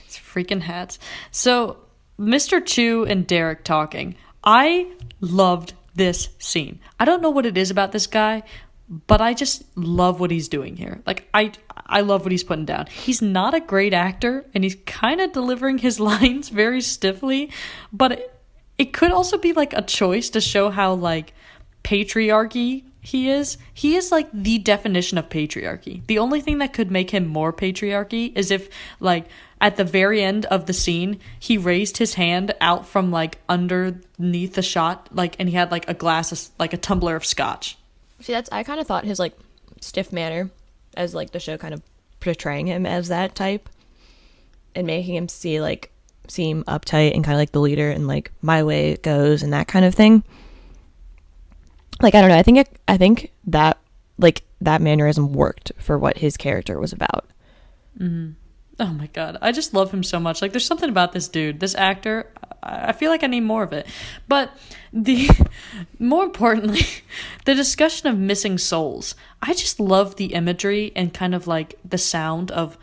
His freaking hats. So, Mr. Chu and Derek talking. I loved this scene. I don't know what it is about this guy, but I just love what he's doing here. Like, I love what he's putting down. He's not a great actor, and he's kind of delivering his lines very stiffly, but it could also be, like, a choice to show how, like, patriarchy he is. He is, like, the definition of patriarchy. The only thing that could make him more patriarchy is if, like, at the very end of the scene, he raised his hand out from, like, underneath the shot, like, and he had, like, a glass of, like, a tumbler of scotch. See, I kind of thought his, like, stiff manner, as, like, the show kind of portraying him as that type, and making him seem uptight and kind of like the leader and, like, my way it goes and that kind of thing. Like, I don't know, I think that, like, that mannerism worked for what his character was about. Mm-hmm. Oh my god, I just love him so much. Like, there's something about this dude, this actor. I feel like I need more of it. But more importantly, the discussion of missing souls. I just love the imagery and kind of like the sound of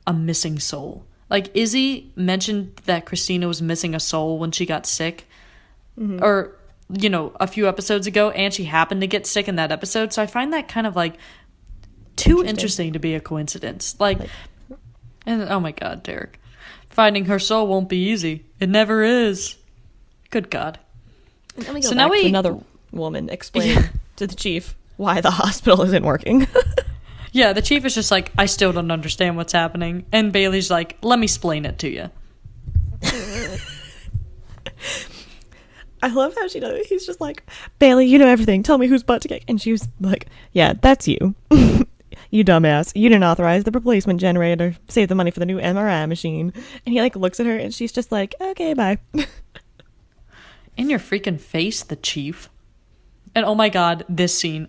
a missing soul. Like, Izzy mentioned that Cristina was missing a soul when she got sick. Mm-hmm. Or, you know, a few episodes ago, and she happened to get sick in that episode. So I find that kind of like too interesting to be a coincidence. Like, and oh my god, Derek. Finding her soul won't be easy. It never is. Good god. And so now we another woman explaining to the chief why the hospital isn't working. Yeah, the chief is just like, I still don't understand what's happening. And Bailey's like, let me explain it to you. I love how she does it. He's just like, Bailey, you know everything. Tell me whose butt to kick. And she was like, yeah, that's you. You dumbass. You didn't authorize the replacement generator. Save the money for the new MRI machine. And he, like, looks at her and she's just like, okay, bye. In your freaking face, the chief. And oh my god, this scene.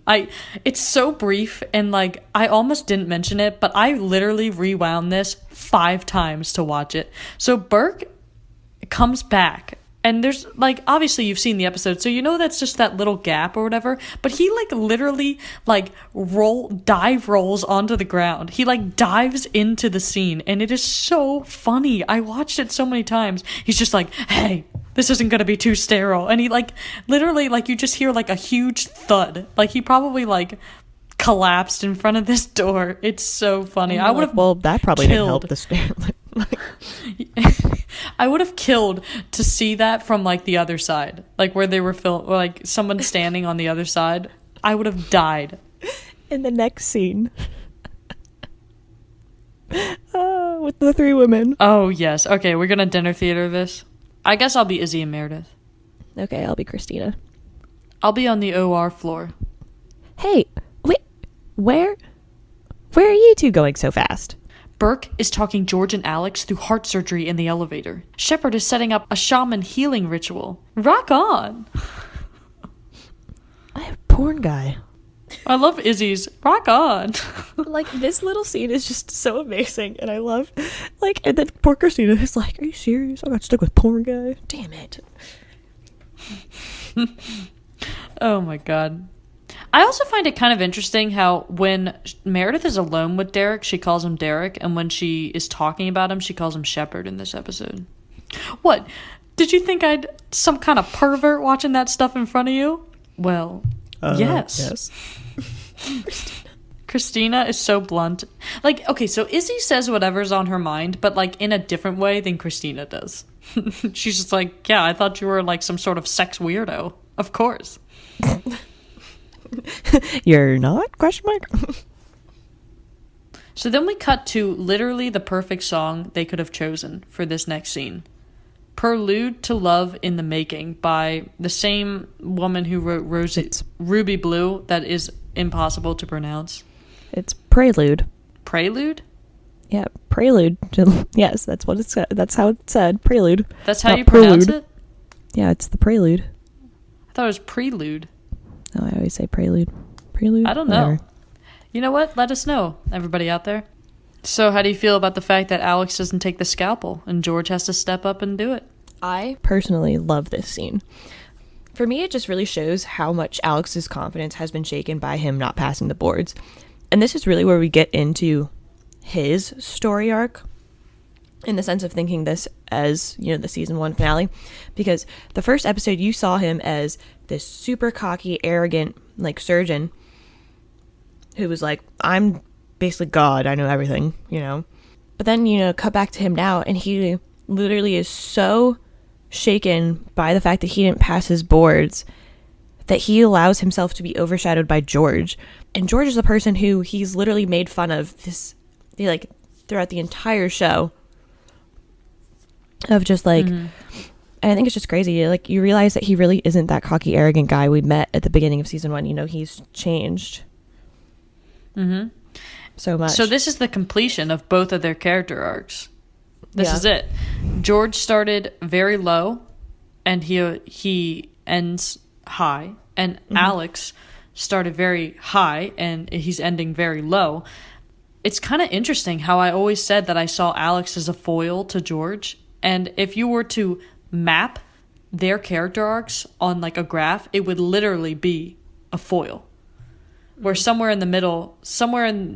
It's so brief, and, like, I almost didn't mention it, but I literally rewound this 5 times to watch it. So Burke comes back. And there's, like, obviously you've seen the episode, so you know that's just that little gap or whatever. But he, like, literally, like, dive rolls onto the ground. He, like, dives into the scene, and it is so funny. I watched it so many times. He's just like, hey, this isn't gonna be too sterile. And he, like, literally, like, you just hear, like, a huge thud. Like, he probably, like, collapsed in front of this door. It's so funny. I would have well, that probably didn't help the stare. I would have killed to see that from, like, the other side, like where they were like someone standing on the other side. I would have died. In the next scene, with the 3 women. Oh yes, okay, we're gonna dinner theater this. I guess I'll be Izzy and Meredith. Okay, I'll be Cristina. I'll be on the OR floor. Hey, wait, where are you 2 going so fast? Burke is talking George and Alex through heart surgery in the elevator. Shepard is setting up a shaman healing ritual. Rock on! I have porn guy. I love Izzy's rock on. Like, this little scene is just so amazing, and I love, like, and then poor Cristina is like, are you serious? I got stuck with porn guy. Damn it. Oh my god. I also find it kind of interesting how when Meredith is alone with Derek, she calls him Derek, and when she is talking about him, she calls him Shepard in this episode. What? Did you think I'd some kind of pervert watching that stuff in front of you? Well, yes. Cristina is so blunt. Like, okay, so Izzy says whatever's on her mind, but, like, in a different way than Cristina does. She's just like, yeah, I thought you were, like, some sort of sex weirdo. Of course. You're not? Question mark. So then we cut to literally the perfect song they could have chosen for this next scene. Prelude to Love in the Making by the same woman who wrote Ruby Blue, that is impossible to pronounce. It's Prelude. Prelude? Yeah, Prelude. Yes, that's what it said. That's how it said. Prelude. That's how you pronounce it? Yeah, it's the Prelude. I thought it was Prelude. No, I always say Prelude. Prelude? I don't know. You know what? Let us know, everybody out there. So how do you feel about the fact that Alex doesn't take the scalpel and George has to step up and do it? I personally love this scene. For me, it just really shows how much Alex's confidence has been shaken by him not passing the boards. And this is really where we get into his story arc, in the sense of thinking this as, you know, the season 1 finale. Because the first episode, you saw him as this super cocky, arrogant, like, surgeon who was like, I'm basically God, I know everything, you know. But then, you know, cut back to him now, and he literally is so shaken by the fact that he didn't pass his boards that he allows himself to be overshadowed by George. And George is the person who he's literally made fun of this, like, throughout the entire show, of just like, and I think it's just crazy. Like, you realize that he really isn't that cocky, arrogant guy we met at the beginning of season 1. You know, he's changed so much. So this is the completion of both of their character arcs. This is it. George started very low, and he ends high, and Alex started very high, and he's ending very low. It's kind of interesting how I always said that I saw Alex as a foil to George, and if you were to map their character arcs on like a graph, it would literally be a foil. Where somewhere in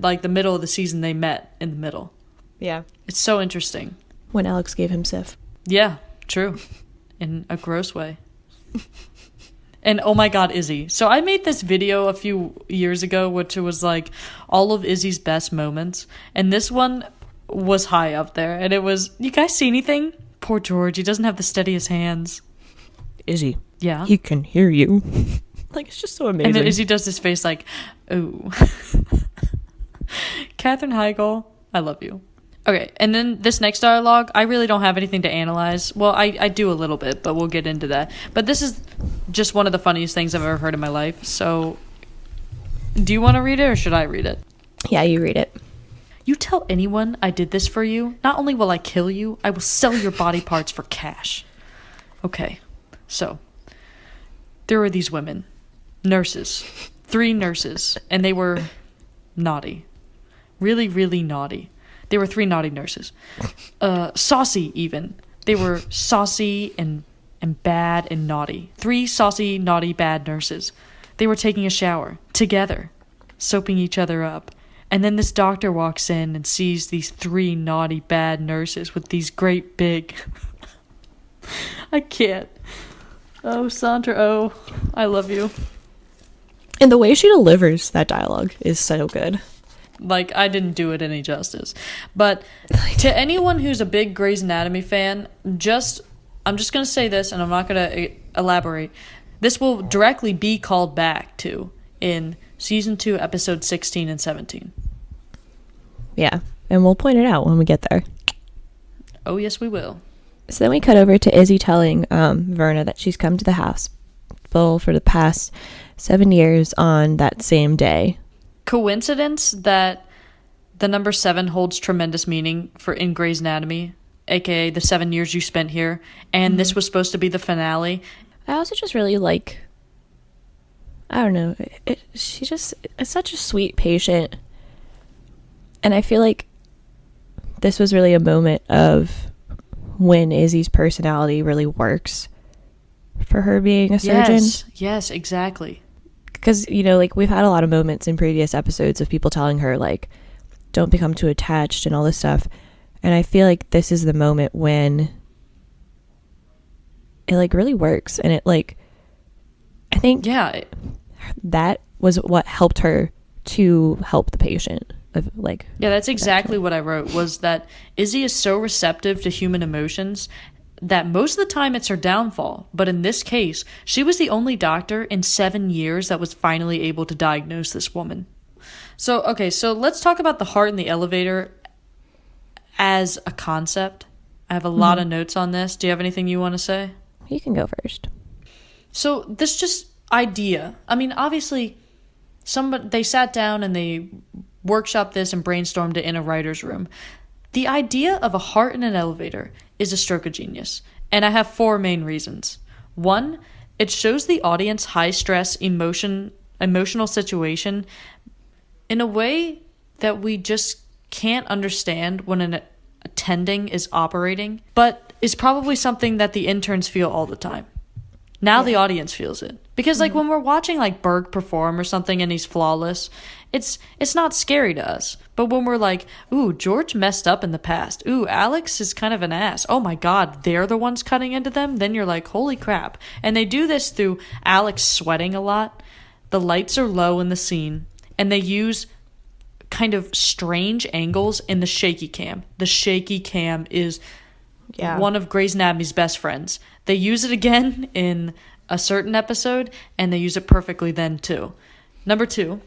like the middle of the season, they met in the middle. Yeah. It's so interesting. When Alex gave him Sif. Yeah, true. In a gross way. And oh my God, Izzy. So I made this video a few years ago, which was like all of Izzy's best moments. And this one was high up there. And it was, you guys see anything? Poor George, he doesn't have the steadiest hands. Izzy. Yeah. He can hear you. Like, it's just so amazing. And then Izzy does this face like, ooh. Katherine Heigl, I love you. Okay, and then this next dialogue, I really don't have anything to analyze. Well, I do a little bit, but we'll get into that. But this is just one of the funniest things I've ever heard in my life. So, do you want to read it, or should I read it? Yeah, you read it. You tell anyone I did this for you, not only will I kill you, I will sell your body parts for cash. Okay, so, there were these women, nurses, 3 nurses, and they were naughty. Really, really naughty. They were 3 naughty nurses. Saucy, even. They were saucy and bad and naughty. 3 saucy, naughty, bad nurses. They were taking a shower together, soaping each other up. And then this doctor walks in and sees these 3 naughty, bad nurses with these great big... I can't. Oh, Sandra, oh, I love you. And the way she delivers that dialogue is so good. Like, I didn't do it any justice. But to anyone who's a big Grey's Anatomy fan, I'm just going to say this, and I'm not going to elaborate. This will directly be called back to in Season 2, Episode 16 and 17. Yeah, and we'll point it out when we get there. Oh, yes, we will. So then we cut over to Izzy telling Verna that she's come to the hospital for the past 7 years on that same day. Coincidence that the number 7 holds tremendous meaning for in Grey's Anatomy, aka the 7 years you spent here, and this was supposed to be the finale. I also just really like, I don't know, she just is such a sweet patient, and I feel like this was really a moment of when Izzy's personality really works for her being a surgeon. Yes, exactly. Because, you know, like, we've had a lot of moments in previous episodes of people telling her, like, don't become too attached and all this stuff. And I feel like this is the moment when it, like, really works. And it, like, I think that was what helped her to help the patient. Of, like, yeah, that's exactly what I wrote, was that Izzy is so receptive to human emotions that most of the time it's her downfall. But in this case, she was the only doctor in 7 years that was finally able to diagnose this woman. So, okay, so let's talk about the heart in the elevator as a concept. I have a lot of notes on this. Do you have anything you want to say? You can go first. So this just idea. I mean, obviously, they sat down and they workshopped this and brainstormed it in a writer's room. The idea of a heart in an elevator is a stroke of genius, and I have 4 main reasons. 1, it shows the audience high-stress emotional situation in a way that we just can't understand when an attending is operating, but is probably something that the interns feel all the time. Now the audience feels it. Because, like, when we're watching, like, Burke perform or something and he's flawless, it's not scary to us. But when we're like, ooh, George messed up in the past. Ooh, Alex is kind of an ass. Oh, my God, they're the ones cutting into them? Then you're like, holy crap. And they do this through Alex sweating a lot. The lights are low in the scene. And they use kind of strange angles in the shaky cam. The shaky cam is one of Grey's Anatomy's best friends. They use it again in a certain episode, and they use it perfectly then, too. Number 2,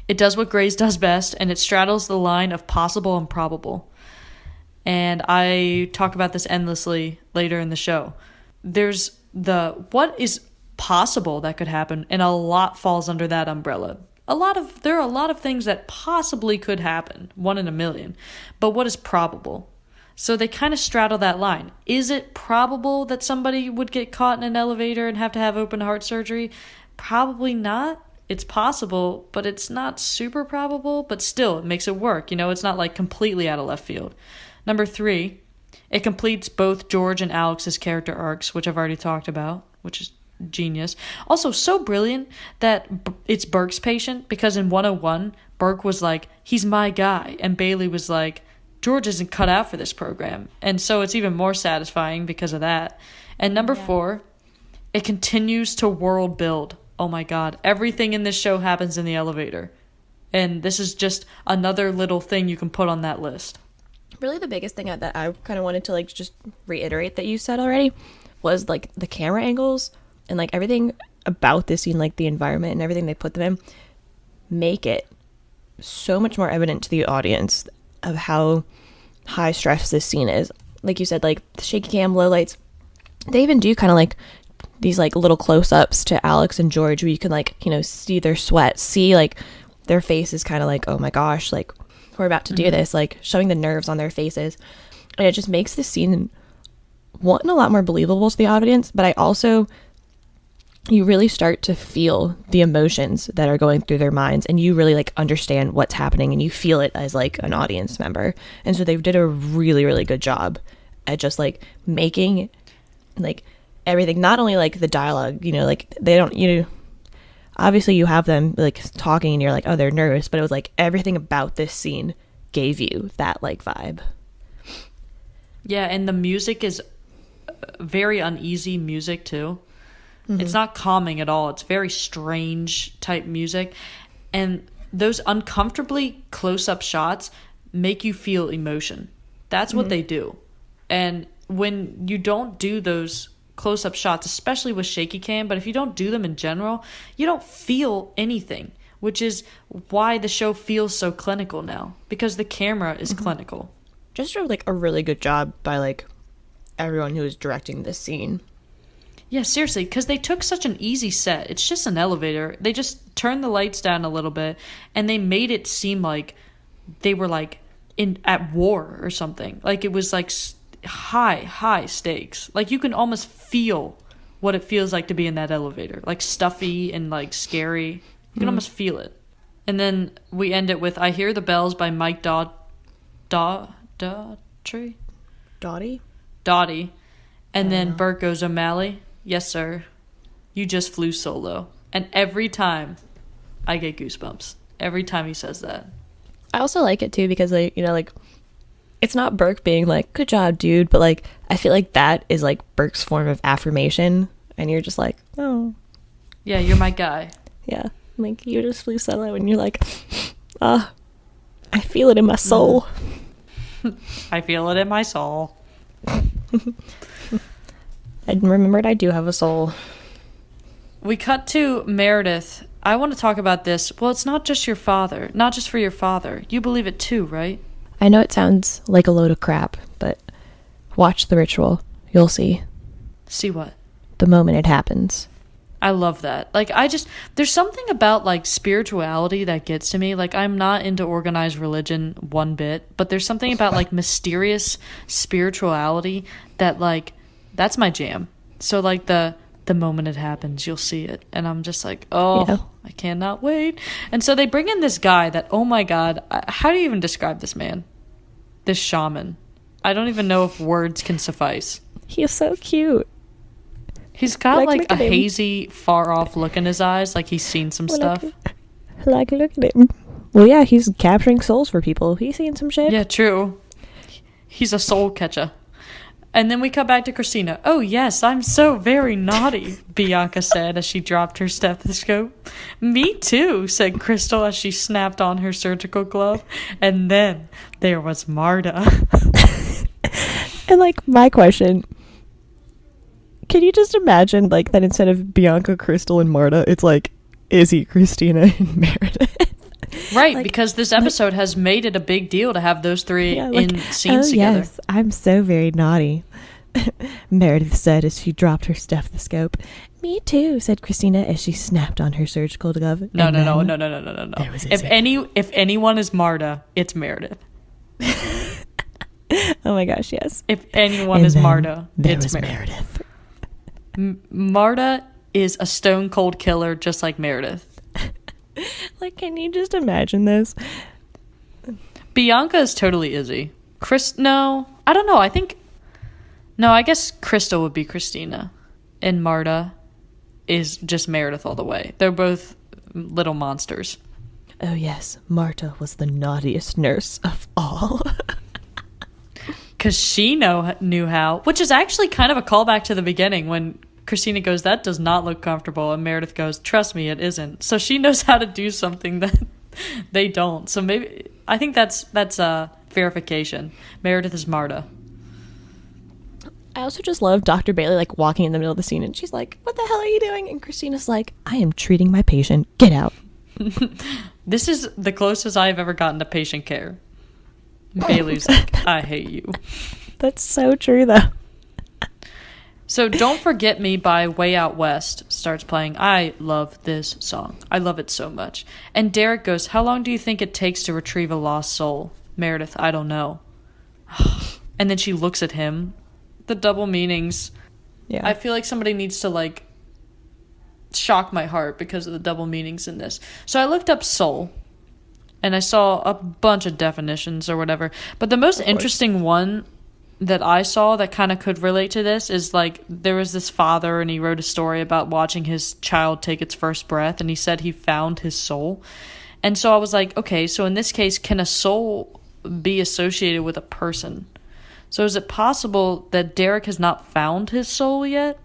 it does what Grey's does best, and it straddles the line of possible and probable. And I talk about this endlessly later in the show. There's what is possible that could happen, and a lot falls under that umbrella. There are a lot of things that possibly could happen, 1 in a million. But what is probable? So they kind of straddle that line. Is it probable that somebody would get caught in an elevator and have to have open heart surgery? Probably not. It's possible, but it's not super probable. But still, it makes it work. You know, it's not like completely out of left field. Number 3, it completes both George and Alex's character arcs, which I've already talked about, which is genius. Also, so brilliant that it's Burke's patient, because in 101, Burke was like, he's my guy. And Bailey was like, George isn't cut out for this program. And so it's even more satisfying because of that. And number 4, it continues to world build. Oh my God. Everything in this show happens in the elevator. And this is just another little thing you can put on that list. Really the biggest thing that I kind of wanted to like just reiterate that you said already was like the camera angles and like everything about this scene, like the environment and everything they put them in, make it so much more evident to the audience of how high stress this scene is. Like you said, like the shaky cam, low lights, they even do kind of like these like little close-ups to Alex and George where you can like, you know, see their sweat, see like their faces kind of like, oh my gosh, like we're about to do this, like showing the nerves on their faces. And it just makes the scene a lot more believable to the audience, but I also, you really start to feel the emotions that are going through their minds, and you really like understand what's happening, and you feel it as like an audience member. And so they did a really, really good job at just like making like everything, not only like the dialogue, you know, like they don't, you know, obviously you have them like talking and you're like, oh, they're nervous, but it was like everything about this scene gave you that like vibe. Yeah, and the music is very uneasy music too. It's not calming at all. It's very strange type music. And those uncomfortably close-up shots make you feel emotion. That's what they do. And when you don't do those close-up shots, especially with shaky cam, but if you don't do them in general, you don't feel anything, which is why the show feels so clinical now, because the camera is clinical. Just like a really good job by like everyone who was directing this scene. Yeah, seriously, because they took such an easy set. It's just an elevator. They just turned the lights down a little bit, and they made it seem like they were, like, at war or something. Like, it was, like, high stakes. Like, you can almost feel what it feels like to be in that elevator. Like, stuffy and, like, scary. You can almost feel it. And then we end it with I Hear the Bells by Mike Doughty? Doughty. And then Burke goes, O'Malley, yes, sir. You just flew solo. And every time I get goosebumps. Every time he says that. I also like it too because, like, you know, like, it's not Burke being like, good job, dude. But, like, I feel like that is, like, Burke's form of affirmation. And you're just like, oh. Yeah, you're my guy. Yeah. Like, you just flew solo. And you're like, I feel it in my soul. I feel it in my soul. I remembered I do have a soul. We cut to Meredith. I want to talk about this. Well, it's not just your father. Not just for your father. You believe it too, right? I know it sounds like a load of crap, but watch the ritual. You'll see. See what? The moment it happens. I love that. Like, there's something about, like, spirituality that gets to me. Like, I'm not into organized religion one bit, but there's something about, like, mysterious spirituality that, like, that's my jam. So, like, the the moment it happens, you'll see it. And I'm just like, oh, I cannot wait. And so they bring in this guy that, oh my God, how do you even describe this man? This shaman. I don't even know if words can suffice. He is so cute. He's got like a hazy, far off look in his eyes, like he's seen some stuff. Look at him. Well, yeah, he's capturing souls for people. He's seen some shit. Yeah, true. He's a soul catcher. And then we cut back to Cristina. Oh, yes, I'm so very naughty, Bianca said as she dropped her stethoscope. Me too, said Crystal as she snapped on her surgical glove. And then there was Marta. And, like, my question, can you just imagine, like, that instead of Bianca, Crystal, and Marta, it's like Izzy, Cristina, and Meredith? Right, like, because this episode has made it a big deal to have those three in scenes together. Yes, I'm so very naughty, Meredith said as she dropped her stethoscope. Me too, said Cristina as she snapped on her surgical glove. No. If anyone is Marta, it's Meredith. Oh my gosh, yes. If anyone is Marta, it's Meredith. Marta is a stone cold killer just like Meredith. Like, can you just imagine this? Bianca is totally Izzy. No, I don't know. I guess Crystal would be Cristina. And Marta is just Meredith all the way. They're both little monsters. Oh, yes. Marta was the naughtiest nurse of all. Because she knew how. Which is actually kind of a callback to the beginning when Cristina goes, that does not look comfortable. And Meredith goes, trust me, it isn't. So she knows how to do something that they don't. So maybe, I think that's verification. Meredith is Marta. I also just love Dr. Bailey, like, walking in the middle of the scene. And she's like, what the hell are you doing? And Christina's like, I am treating my patient. Get out. This is the closest I've ever gotten to patient care. Bailey's like, I hate you. That's so true, though. So Don't Forget Me by Way Out West starts playing. I love this song. I love it so much. And Derek goes, how long do you think it takes to retrieve a lost soul? Meredith, I don't know. And then she looks at him. The double meanings. Yeah. I feel like somebody needs to, like, shock my heart because of the double meanings in this. So I looked up soul. And I saw a bunch of definitions or whatever. But the most interesting one that I saw that kind of could relate to this is, like, there was this father and he wrote a story about watching his child take its first breath, and he said he found his soul. And so I was like, okay, so in this case, can a soul be associated with a person? So is it possible that Derek has not found his soul yet?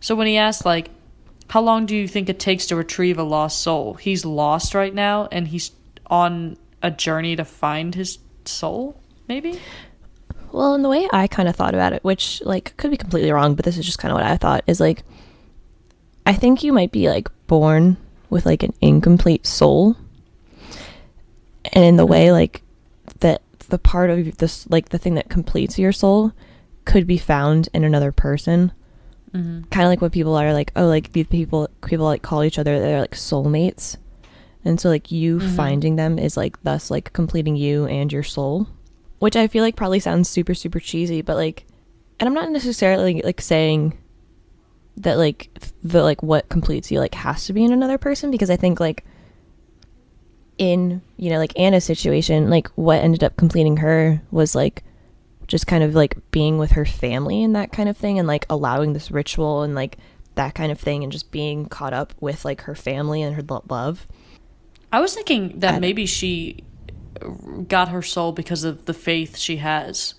So when he asked, like, how long do you think it takes to retrieve a lost soul? He's lost right now and he's on a journey to find his soul, maybe? Well, in the way I kind of thought about it, which, like, could be completely wrong, but this is just kind of what I thought, is, like, I think you might be, like, born with, like, an incomplete soul. And in the way, like, that the part of this, like, the thing that completes your soul could be found in another person. Mm-hmm. Kind of like what people are, like, oh, like, these people, like, call each other, they're, like, soulmates. And so, like, you finding them is, like, thus, like, completing you and your soul. Which I feel like probably sounds super, super cheesy, but, like, and I'm not necessarily, like, saying that, like, the, like, what completes you, like, has to be in another person, because I think, like, in, you know, like, Anna's situation, like, what ended up completing her was, like, just kind of, like, being with her family and that kind of thing, and, like, allowing this ritual and, like, that kind of thing, and just being caught up with, like, her family and her love. I was thinking that maybe she got her soul because of the faith she has.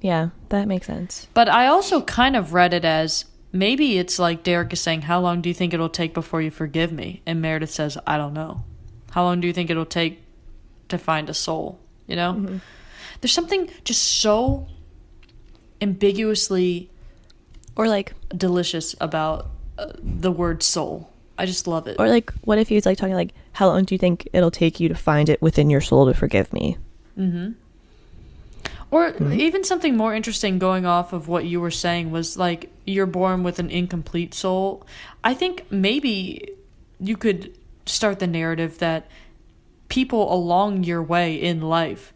Yeah, that makes sense. But I also kind of read it as maybe it's like Derek is saying, how long do you think it'll take before you forgive me? And Meredith says, I don't know. How long do you think it'll take to find a soul? You know? Mm-hmm. There's something just so ambiguously or, like, delicious about the word soul. I just love it. Or, like, what if he was, like, talking, like, how long do you think it'll take you to find it within your soul to forgive me? Mm-hmm. Or even something more interesting going off of what you were saying was, like, you're born with an incomplete soul. I think maybe you could start the narrative that people along your way in life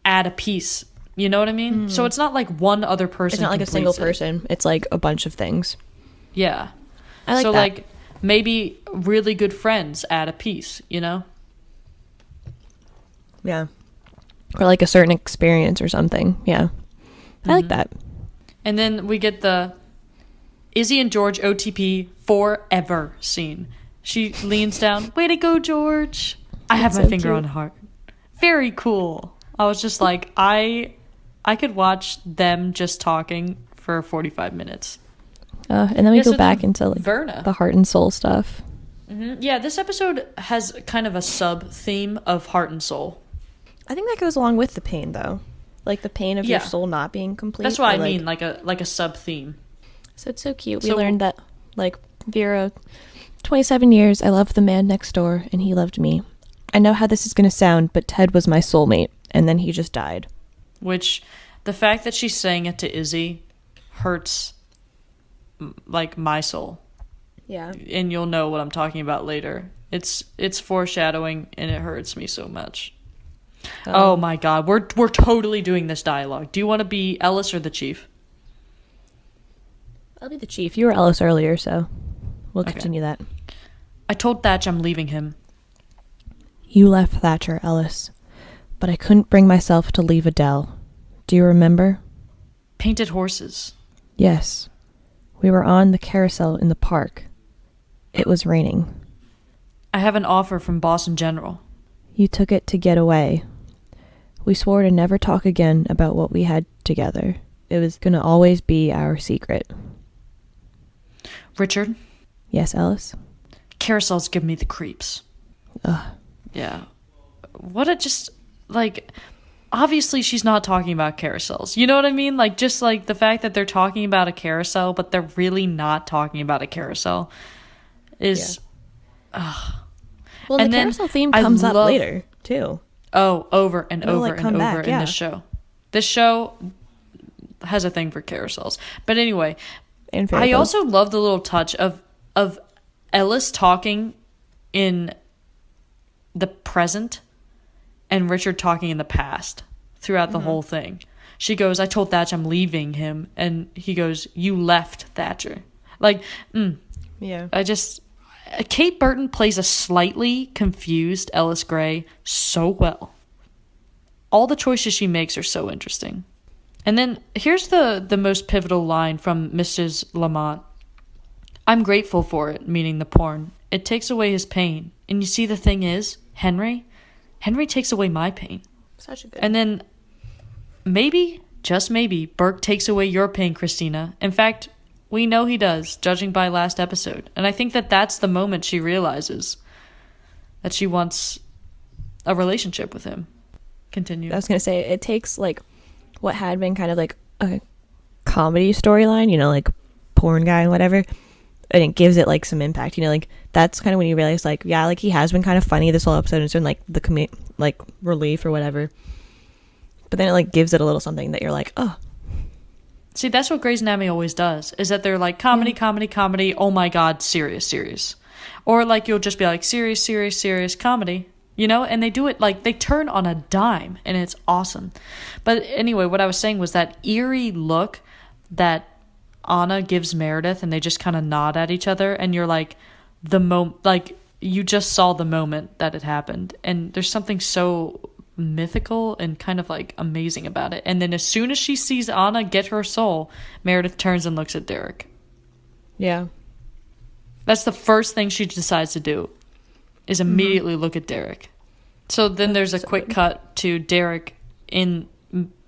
add a piece You know what I mean? So it's not like one other person. It's not like a single person. It's like a bunch of things. Yeah. I like so that. like maybe really good friends add a piece, you know? Yeah. Or like a certain experience or something. Yeah. I like that. And then we get the Izzy and George OTP forever scene. She leans down. Way to go, George. I have my finger on heart. Very cool. I was just like, I could watch them just talking for 45 minutes. And then we go back into like Verna. The heart and soul stuff. Yeah, this episode has kind of a sub-theme of heart and soul. I think that goes along with the pain, though. Like the pain of your soul not being complete. That's what I mean, like a sub-theme. So it's so cute. We learned that, like, Vera, 27 years, I loved the man next door, and he loved me. I know how this is going to sound, but Ted was my soulmate, and then he just died. Which, the fact that she's saying it to Izzy hurts, like, my soul. Yeah. And you'll know what I'm talking about later. It's foreshadowing, and it hurts me so much. Oh my god, we're totally doing this dialogue. Do you want to be Ellis or the Chief? I'll be the Chief. You were Ellis earlier, so we'll continue that. I told Thatch I'm leaving him. You left Thatcher, Ellis, but I couldn't bring myself to leave Adele. Do you remember? Painted horses. Yes. We were on the carousel in the park. It was raining. I have an offer from Boston General. You took it to get away. We swore to never talk again about what we had together. It was going to always be our secret. Richard? Yes, Ellis? Carousels give me the creeps. Ugh. Yeah. What a just, like, obviously she's not talking about carousels. You know what I mean? Like, just, like, the fact that they're talking about a carousel, but they're really not talking about a carousel is... Yeah. Well, and the carousel theme comes up later, too. Oh, over and over and over back, in this show. This show has a thing for carousels. But anyway, I also love the little touch of Ellis talking in the present and Richard talking in the past throughout the whole thing. She goes, I told Thatcher I'm leaving him. And he goes, you left Thatcher. Like, yeah. Kate Burton plays a slightly confused Ellis Gray so well. All the choices she makes are so interesting. And then here's the most pivotal line from Mrs. Lamont. I'm grateful for it, meaning the porn. It takes away his pain. And you see, the thing is, Henry takes away my pain. Such a good. And then maybe, just maybe, Burke takes away your pain, Cristina. In fact, we know he does, judging by last episode. And I think that that's the moment she realizes that she wants a relationship with him. Continue. I was going to say, it takes, like, what had been kind of like a comedy storyline, you know, like porn guy and whatever, and it gives it, like, some impact, you know, like, that's kind of when you realize, like, yeah, like, he has been kind of funny this whole episode, and it's been, like, the like, relief or whatever. But then it, like, gives it a little something that you're like, oh. See, that's what Grey's Anatomy always does, is that they're like, comedy, comedy, oh my god, serious. Or, like, you'll just be like, serious, comedy, you know? And they do it, like, they turn on a dime, and it's awesome. But anyway, what I was saying was that eerie look that Anna gives Meredith, and they just kind of nod at each other, and you're like, you just saw the moment that it happened. And there's something so mythical and kind of like amazing about it. And then as soon as she sees Anna get her soul, Meredith turns and looks at Derek. Yeah. That's the first thing she decides to do, is immediately look at Derek. So then there's a quick cut to Derek and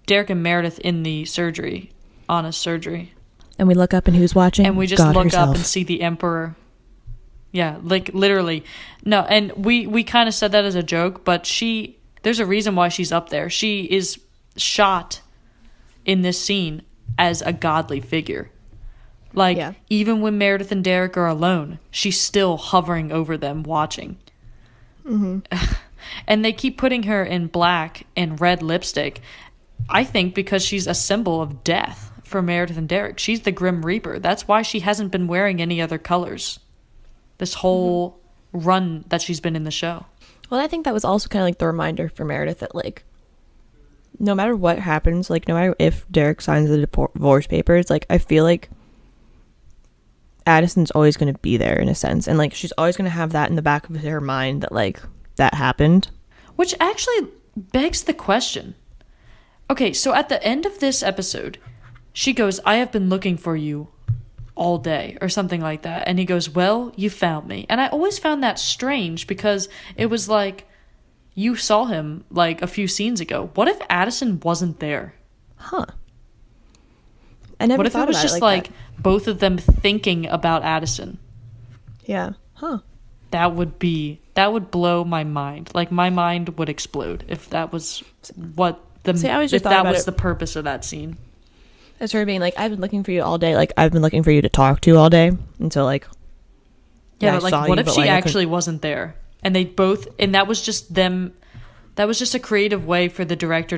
Meredith in the surgery, Anna's surgery. And we look up and who's watching? And we just God look herself. up and see the Emperor. Yeah, like literally. No, and we kind of said that as a joke, but there's a reason why she's up there. She is shot in this scene as a godly figure. Like, even when Meredith and Derek are alone, she's still hovering over them, watching. And they keep putting her in black and red lipstick, I think because she's a symbol of death for Meredith and Derek. She's the Grim Reaper. That's why she hasn't been wearing any other colors this whole run that she's been in the show. Well, I think that was also kind of like the reminder for Meredith that, like, no matter what happens, like no matter if Derek signs the divorce papers, like I feel like Addison's always going to be there in a sense, and like she's always going to have that in the back of her mind that like that happened, which actually begs the question. Okay, so at the end of this episode, she goes, I have been looking for you all day, or something like that, and he goes, well, you found me. And I always found that strange, because it was like, you saw him like a few scenes ago. What if Addison wasn't there? I never What if thought it was about just it like both of them thinking about Addison? Yeah. That would blow my mind. Like my mind would explode if that was what the was the purpose of that scene. As her being like, I've been looking for you all day. Like I've been looking for you to talk to all day. And so like, yeah, but like, what if she actually wasn't there? And they both, and that was just them. That was just a creative way for the director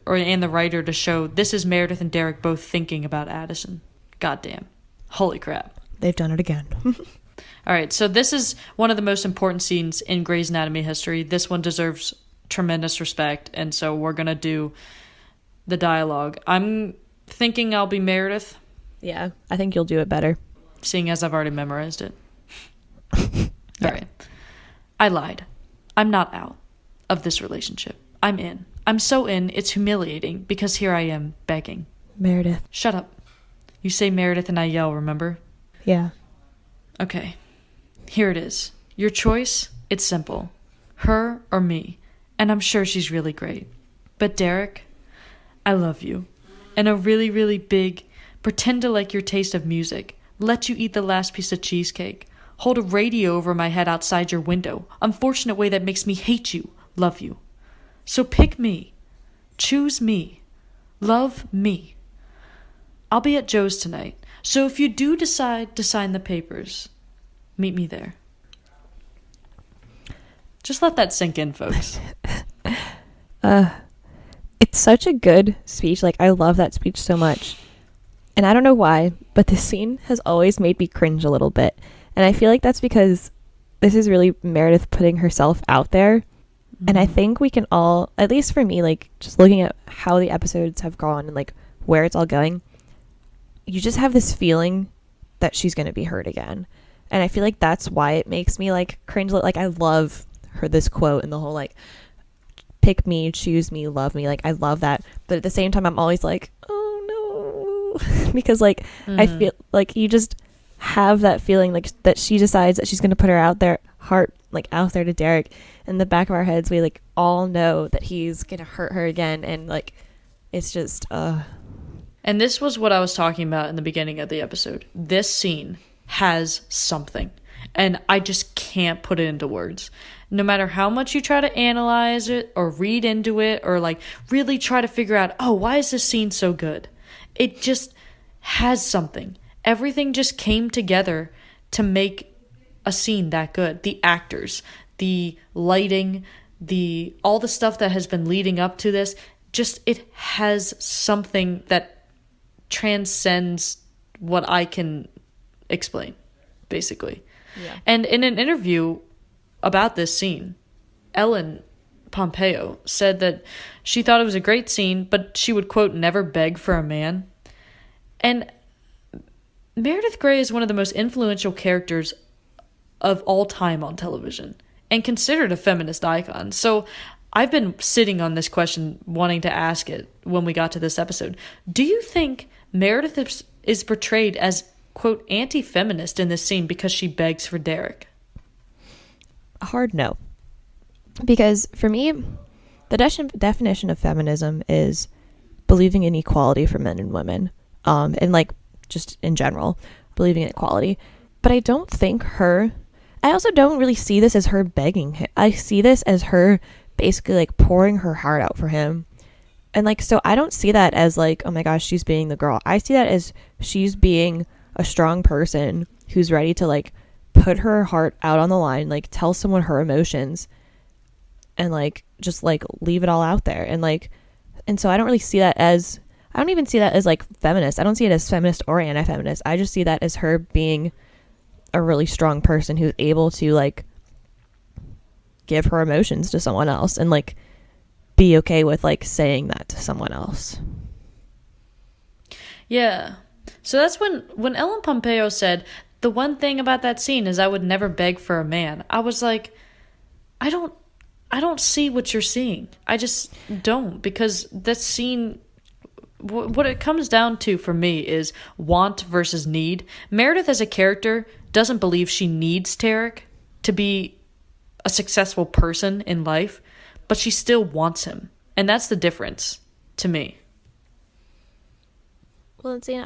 and the writer to show this is Meredith and Derek both thinking about Addison. Goddamn. Holy crap. They've done it again. All right, so this is one of the most important scenes in Grey's Anatomy history. This one deserves tremendous respect, and so we're going to do the dialogue. I'm thinking I'll be Meredith. Yeah, I think you'll do it better. Seeing as I've already memorized it. Yeah. All right. I lied. I'm not out of this relationship. I'm in. I'm so in, it's humiliating, because here I am, begging. Meredith. Shut up. You say Meredith and I yell, remember? Yeah. Okay. Here it is. Your choice, it's simple. Her or me. And I'm sure she's really great. But Derek, I love you. And a really, really big, pretend to like your taste of music, let you eat the last piece of cheesecake, hold a radio over my head outside your window, unfortunate way that makes me hate you, love you. So pick me. Choose me. Love me. I'll be at Joe's tonight, so if you do decide to sign the papers, meet me there. Just let that sink in, folks. It's such a good speech. Like, I love that speech so much. And I don't know why, but this scene has always made me cringe a little bit. And I feel like that's because this is really Meredith putting herself out there. Mm-hmm. And I think we can all, at least for me, like, just looking at how the episodes have gone and, like, where it's all going, you just have this feeling that she's going to be hurt again. And I feel like that's why it makes me, like, cringe. Like, I love this quote and the whole, like, pick me, choose me, love me. Like, I love that. But at the same time, I'm always like, oh, no. Because, like, I feel like you just have that feeling, like, that she decides that she's going to put her out there to Derek. In the back of our heads, we, like, all know that he's going to hurt her again. And, like, it's just, And this was what I was talking about in the beginning of the episode. This scene has something, and I just can't put it into words. No matter how much you try to analyze it or read into it or like really try to figure out, oh, why is this scene so good? It just has something. Everything just came together to make a scene that good. The actors, the lighting, all the stuff that has been leading up to this, just it has something that transcends what I can explain, basically. Yeah. And in an interview about this scene, Ellen Pompeo said that she thought it was a great scene, but she would, quote, never beg for a man. And Meredith Grey is one of the most influential characters of all time on television and considered a feminist icon. So I've been sitting on this question, wanting to ask it when we got to this episode. Do you think Meredith is portrayed as, quote, anti-feminist in this scene because she begs for Derek? A hard no. Because for me, the definition of feminism is believing in equality for men and women. And like just in general, believing in equality. But I don't think I also don't really see this as her begging him. I see this as her basically like pouring her heart out for him. And like, so I don't see that as like, oh my gosh, she's being the girl. I see that as she's being a strong person who's ready to like put her heart out on the line, like tell someone her emotions and like just like leave it all out there. And like, and so I don't even see that as like feminist. I don't see it as feminist or anti-feminist. I just see that as her being a really strong person who's able to like give her emotions to someone else and like be okay with like saying that to someone else. Yeah. So that's when Ellen Pompeo said, the one thing about that scene is I would never beg for a man. I was like, I don't see what you're seeing. I just don't, because that scene, what it comes down to for me is want versus need. Meredith as a character doesn't believe she needs Tarek to be a successful person in life, but she still wants him. And that's the difference to me. Well, it's, yeah.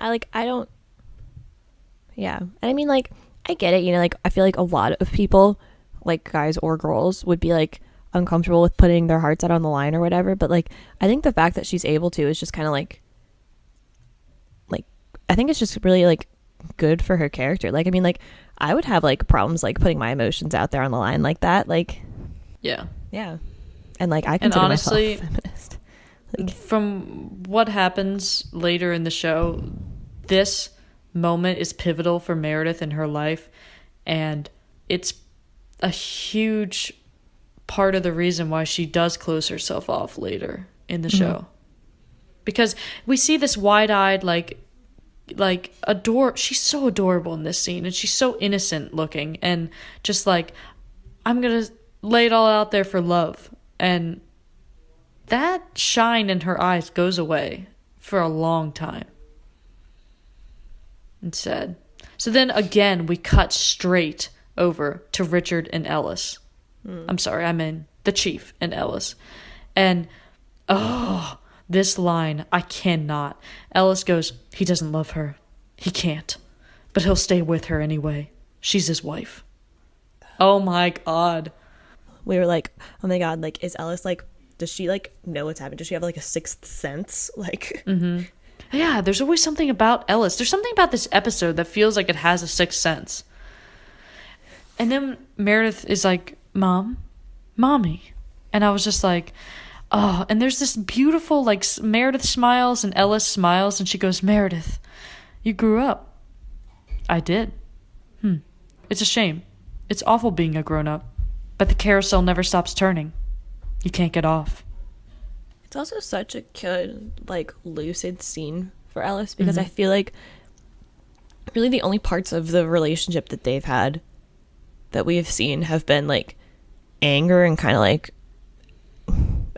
And I mean, like, I get it, like, I feel like a lot of people, like, guys or girls, would be, like, uncomfortable with putting their hearts out on the line or whatever, but, like, I think the fact that she's able to is just kind of, like, I think it's just really, like, good for her character. Like, I mean, like, I would have, like, problems, like, putting my emotions out there on the line like that, like... Yeah. Yeah. And, like, I consider myself a feminist. Like, from what happens later in the show, this moment is pivotal for Meredith in her life, and it's a huge part of the reason why she does close herself off later in the show. Because we see this wide-eyed, she's so adorable in this scene, and she's so innocent looking, and just like, I'm gonna lay it all out there for love. And that shine in her eyes goes away for a long time. It's sad. So then again, we cut straight over to Richard and Ellis. I'm sorry, I mean the Chief and Ellis. And, this line, I cannot. Ellis goes, he doesn't love her. He can't. But he'll stay with her anyway. She's his wife. Oh my God. We were like, oh my God, like, is Ellis, like, does she, like, know what's happening? Does she have, like, a sixth sense? Like... Yeah, there's always something about Ellis. There's something about this episode that feels like it has a sixth sense. And then Meredith is like, Mommy. And I was just like, oh, and there's this beautiful, like, Meredith smiles and Ellis smiles, and she goes, Meredith, you grew up. I did. It's a shame. It's awful being a grown-up. But the carousel never stops turning. You can't get off. It's also such a good, like, lucid scene for Ellis, because I feel like really the only parts of the relationship that they've had that we've seen have been, like, anger and kind of, like,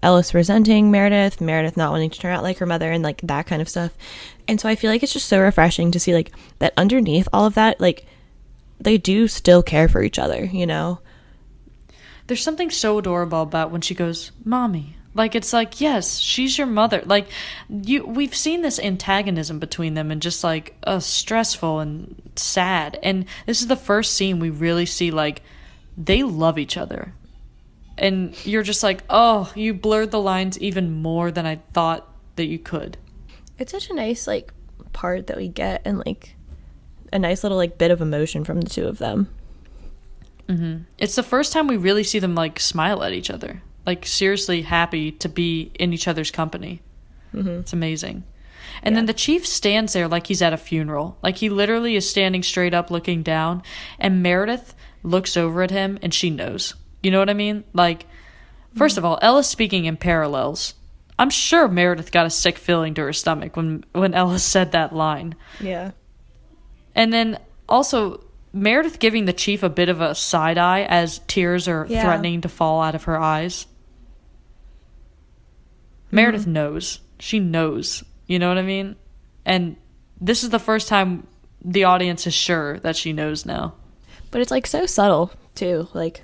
Ellis resenting Meredith not wanting to turn out like her mother, and, like, that kind of stuff. And so I feel like it's just so refreshing to see, like, that underneath all of that, like, they do still care for each other, you know? There's something so adorable about when she goes, Mommy. Like, it's like, yes, she's your mother. Like, we've seen this antagonism between them, and just, like, stressful and sad. And this is the first scene we really see, like, they love each other. And you're just like, oh, you blurred the lines even more than I thought that you could. It's such a nice, like, part that we get, and, like, a nice little, like, bit of emotion from the two of them. It's the first time we really see them, like, smile at each other. Like, seriously happy to be in each other's company. It's amazing. And then the Chief stands there like he's at a funeral. Like, he literally is standing straight up looking down, and Meredith looks over at him and she knows. You know what I mean? Like, first of all, Ellis speaking in parallels. I'm sure Meredith got a sick feeling to her stomach when Ellis said that line. Yeah. And then also Meredith giving the Chief a bit of a side eye as tears are threatening to fall out of her eyes. Meredith knows. She knows. You know what I mean? And this is the first time the audience is sure that she knows now. But it's, like, so subtle, too. Like,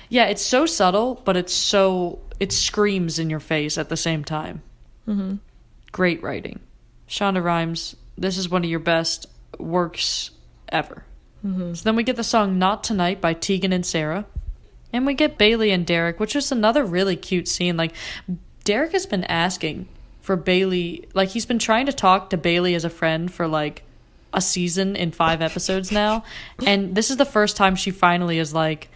yeah, it's so subtle, but it screams in your face at the same time. Great writing. Shonda Rhimes, this is one of your best works ever. So then we get the song Not Tonight by Tegan and Sarah. And we get Bailey and Derek, which is another really cute scene. Like, Derek has been asking for Bailey, like, he's been trying to talk to Bailey as a friend for, like, a season in 5 episodes now. And this is the first time she finally is, like,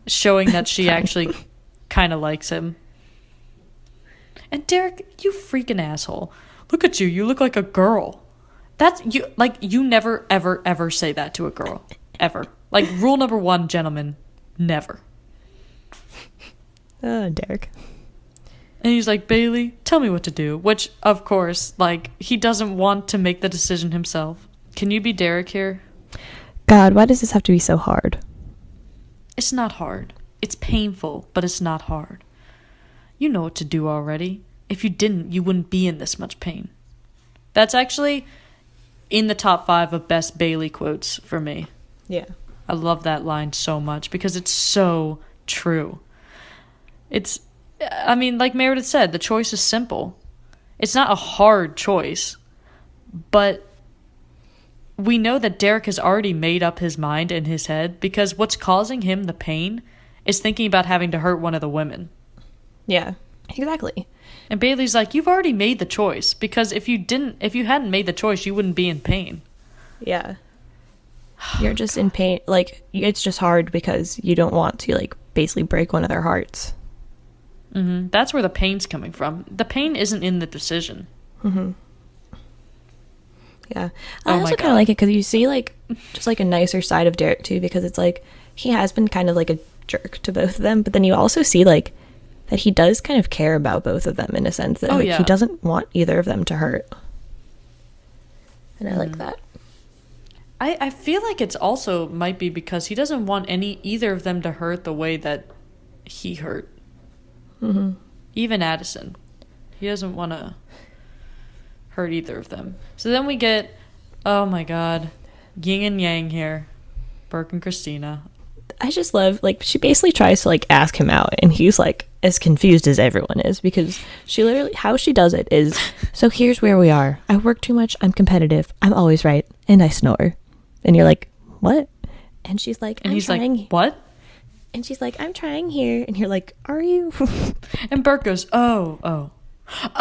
showing that she actually kind of likes him. And Derek, you freaking asshole. Look at you. You look like a girl. That's, you, like, you never, ever, ever say that to a girl. Ever. Like, rule number 1, gentlemen, never. Derek. And he's like, Bailey, tell me what to do. Which, of course, like, he doesn't want to make the decision himself. Can you be Derek here? God, why does this have to be so hard? It's not hard. It's painful, but it's not hard. You know what to do already. If you didn't, you wouldn't be in this much pain. That's actually in the top 5 of best Bailey quotes for me. Yeah. I love that line so much because it's so true. I mean, like Meredith said, the choice is simple. It's not a hard choice, but we know that Derek has already made up his mind in his head because what's causing him the pain is thinking about having to hurt one of the women. Yeah, exactly. And Bailey's like, you've already made the choice because if you hadn't made the choice, you wouldn't be in pain. Yeah. You're just in pain. Like, it's just hard because you don't want to, like, basically break one of their hearts. Mm-hmm. That's where the pain's coming from. The pain isn't in the decision. Mm-hmm. Yeah. I also kind of like it because you see, like, just, like, a nicer side of Derek, too, because it's, like, he has been kind of, like, a jerk to both of them, but then you also see, like, that he does kind of care about both of them in a sense that he doesn't want either of them to hurt. And I like that. I feel like it's also might be because he doesn't want either of them to hurt the way that he hurt. Mm-hmm. Even Addison. He doesn't want to hurt either of them. So then we get, oh my god, yin and yang here. Burke and Cristina. I just love, like, she basically tries to, like, ask him out, and he's, like, as confused as everyone is, because she literally, how she does it is, so here's where we are. I work too much, I'm competitive, I'm always right, and I snore. And you're like, what? And she's like, and he's trying. Like, what? And she's like, I'm trying here. And you're like, are you? And Burke goes, oh. And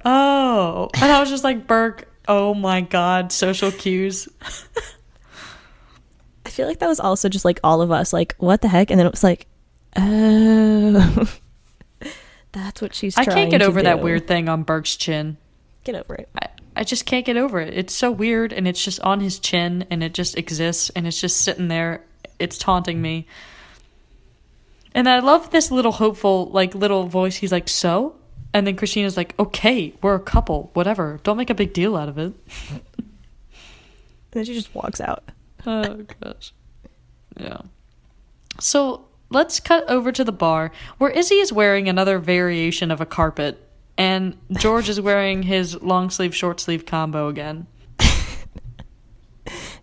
I was just like, Burke, oh my god, social cues. I feel like that was also just like all of us, like, what the heck? And then it was like, oh, that's what she's trying to do. I can't get over that weird thing on Burke's chin. Get over it. I just can't get over it. It's so weird, and it's just on his chin, and it just exists, and it's just sitting there. It's taunting me. And I love this little hopeful, like, little voice. He's like, so? And then Christina's like, okay, we're a couple, whatever. Don't make a big deal out of it. And then she just walks out. Oh, gosh. Yeah. So let's cut over to the bar, where Izzy is wearing another variation of a carpet. And George is wearing his long sleeve, short sleeve combo again.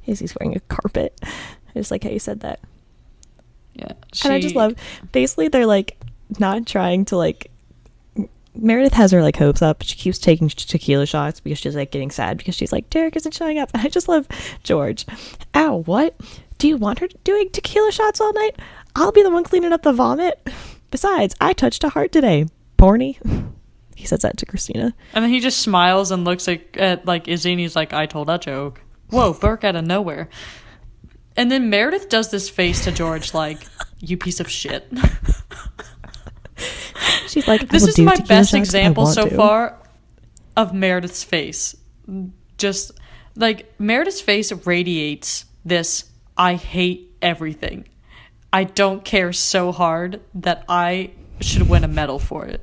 Izzy's wearing a carpet. I just like how you said that. Yeah. And I just love, basically they're like not trying to like, Meredith has her like hopes up. She keeps taking tequila shots because she's like getting sad because she's like, Derek isn't showing up. And I just love George. Ow, what? Do you want her doing tequila shots all night? I'll be the one cleaning up the vomit. Besides, I touched a heart today. Porny. He says that to Cristina. And then he just smiles and looks at like Izzy and he's like, I told a joke. Whoa, Burke out of nowhere. And then Meredith does this face to George like, you piece of shit. She's like, this is my best example so far of Meredith's face. Just like Meredith's face radiates this, I hate everything. I don't care so hard that I should win a medal for it.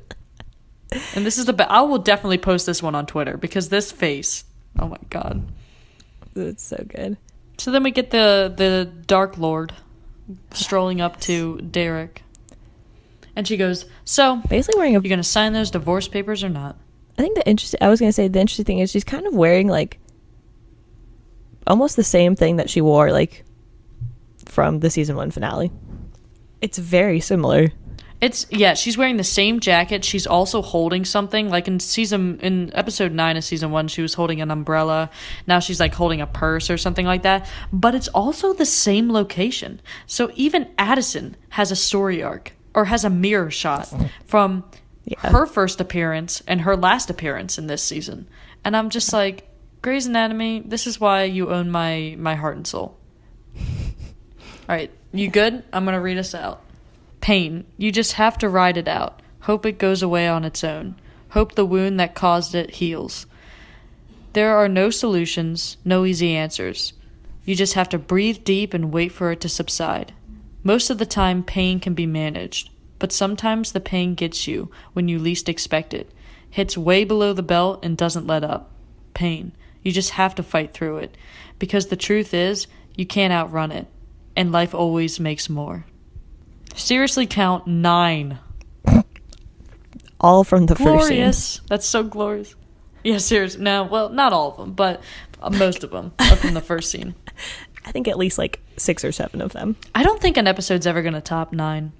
And this is I will definitely post this one on Twitter because this face, oh my god. It's so good. So then we get the Dark Lord strolling up to Derek. And she goes, so, basically wearing you going to sign those divorce papers or not? I think the interesting thing is she's kind of wearing like almost the same thing that she wore like from the season 1 finale. It's very similar. She's wearing the same jacket. She's also holding something. Like in episode 9 of season 1, she was holding an umbrella. Now she's like holding a purse or something like that. But it's also the same location. So even Addison has a story arc or has a mirror shot from her first appearance and her last appearance in this season. And I'm just like, Grey's Anatomy, this is why you own my heart and soul. All right, you good? I'm going to read us out. Pain. You just have to ride it out. Hope it goes away on its own. Hope the wound that caused it heals. There are no solutions, no easy answers. You just have to breathe deep and wait for it to subside. Most of the time, pain can be managed. But sometimes the pain gets you when you least expect it. Hits way below the belt and doesn't let up. Pain. You just have to fight through it. Because the truth is, you can't outrun it. And life always makes more. Seriously, count 9. All from the first scene. Glorious. That's so glorious. Yeah, seriously. No, well, not all of them, but most of them are from the first scene. I think at least like 6 or 7 of them. I don't think an episode's ever going to top 9.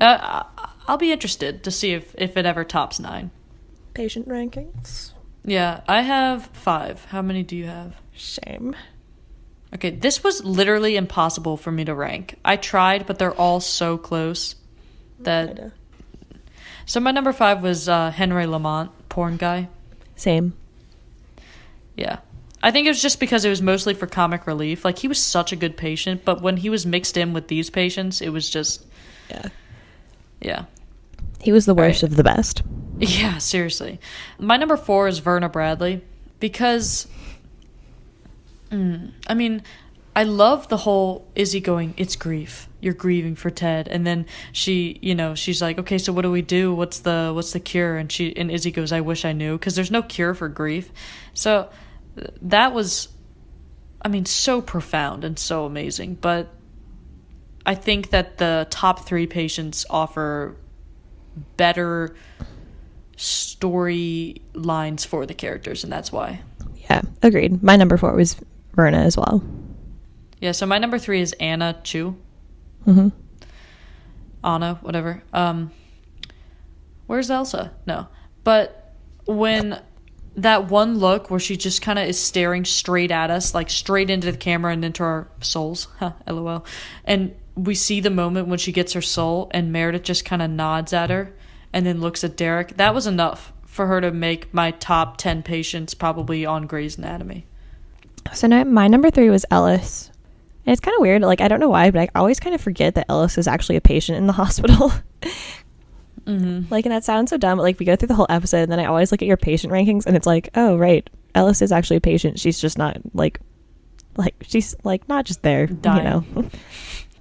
I'll be interested to see if it ever tops 9. Patient rankings. Yeah, I have 5. How many do you have? Shame. Okay, this was literally impossible for me to rank. I tried, but they're all so close that... So my number 5 was Henry Lamont, porn guy. Same. Yeah. I think it was just because it was mostly for comic relief. Like, he was such a good patient, but when he was mixed in with these patients, it was just... Yeah. Yeah. He was the worst of the best. Yeah, seriously. My number 4 is Verna Bradley, because... I mean, I love the whole Izzy going, it's grief. You're grieving for Ted. And then she, she's like, okay, so what do we do? What's the cure? And Izzy goes, I wish I knew, because there's no cure for grief. So that was, I mean, so profound and so amazing. But I think that the top 3 patients offer better storylines for the characters, and that's why. Yeah, agreed. My number 4 was Verna as well. Yeah, so my number 3 is Anna Chu. Mm-hmm. Anna, whatever. Where's Elsa? No. But when that one look where she just kind of is staring straight at us, like straight into the camera and into our souls, LOL. And we see the moment when she gets her soul and Meredith just kind of nods at her and then looks at Derek. That was enough for her to make my top 10 patients probably on Grey's Anatomy. So now my number 3 was Ellis. And it's kind of weird. Like, I don't know why, but I always kind of forget that Ellis is actually a patient in the hospital. Mm-hmm. Like, and that sounds so dumb. But, like, we go through the whole episode, and then I always look at your patient rankings, and it's like, oh, right. Ellis is actually a patient. She's just not, like she's, like, not just there, dying.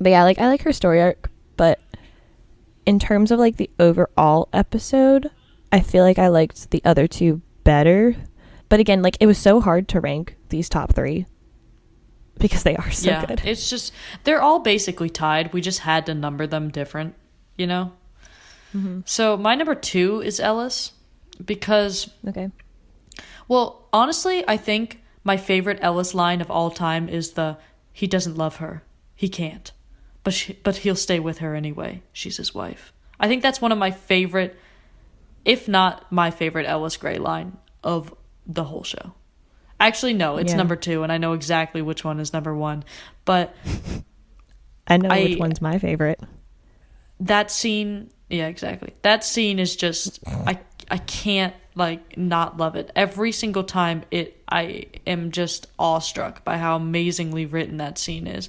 But, yeah, like, I like her story arc. But in terms of, like, the overall episode, I feel like I liked the other 2 better. But, again, like, it was so hard to rank these top 3. Because they are so good. It's just, they're all basically tied. We just had to number them different, Mm-hmm. So my number 2 is Ellis because... Okay. Well, honestly, I think my favorite Ellis line of all time is he doesn't love her. He can't. But he'll stay with her anyway. She's his wife. I think that's one of my favorite, if not my favorite Ellis Grey line of the whole show. Actually, no, it's number 2, and I know exactly which one is number 1. But I know which one's my favorite. That scene, yeah, exactly. That scene is just, I can't, like, not love it. Every single time, I am just awestruck by how amazingly written that scene is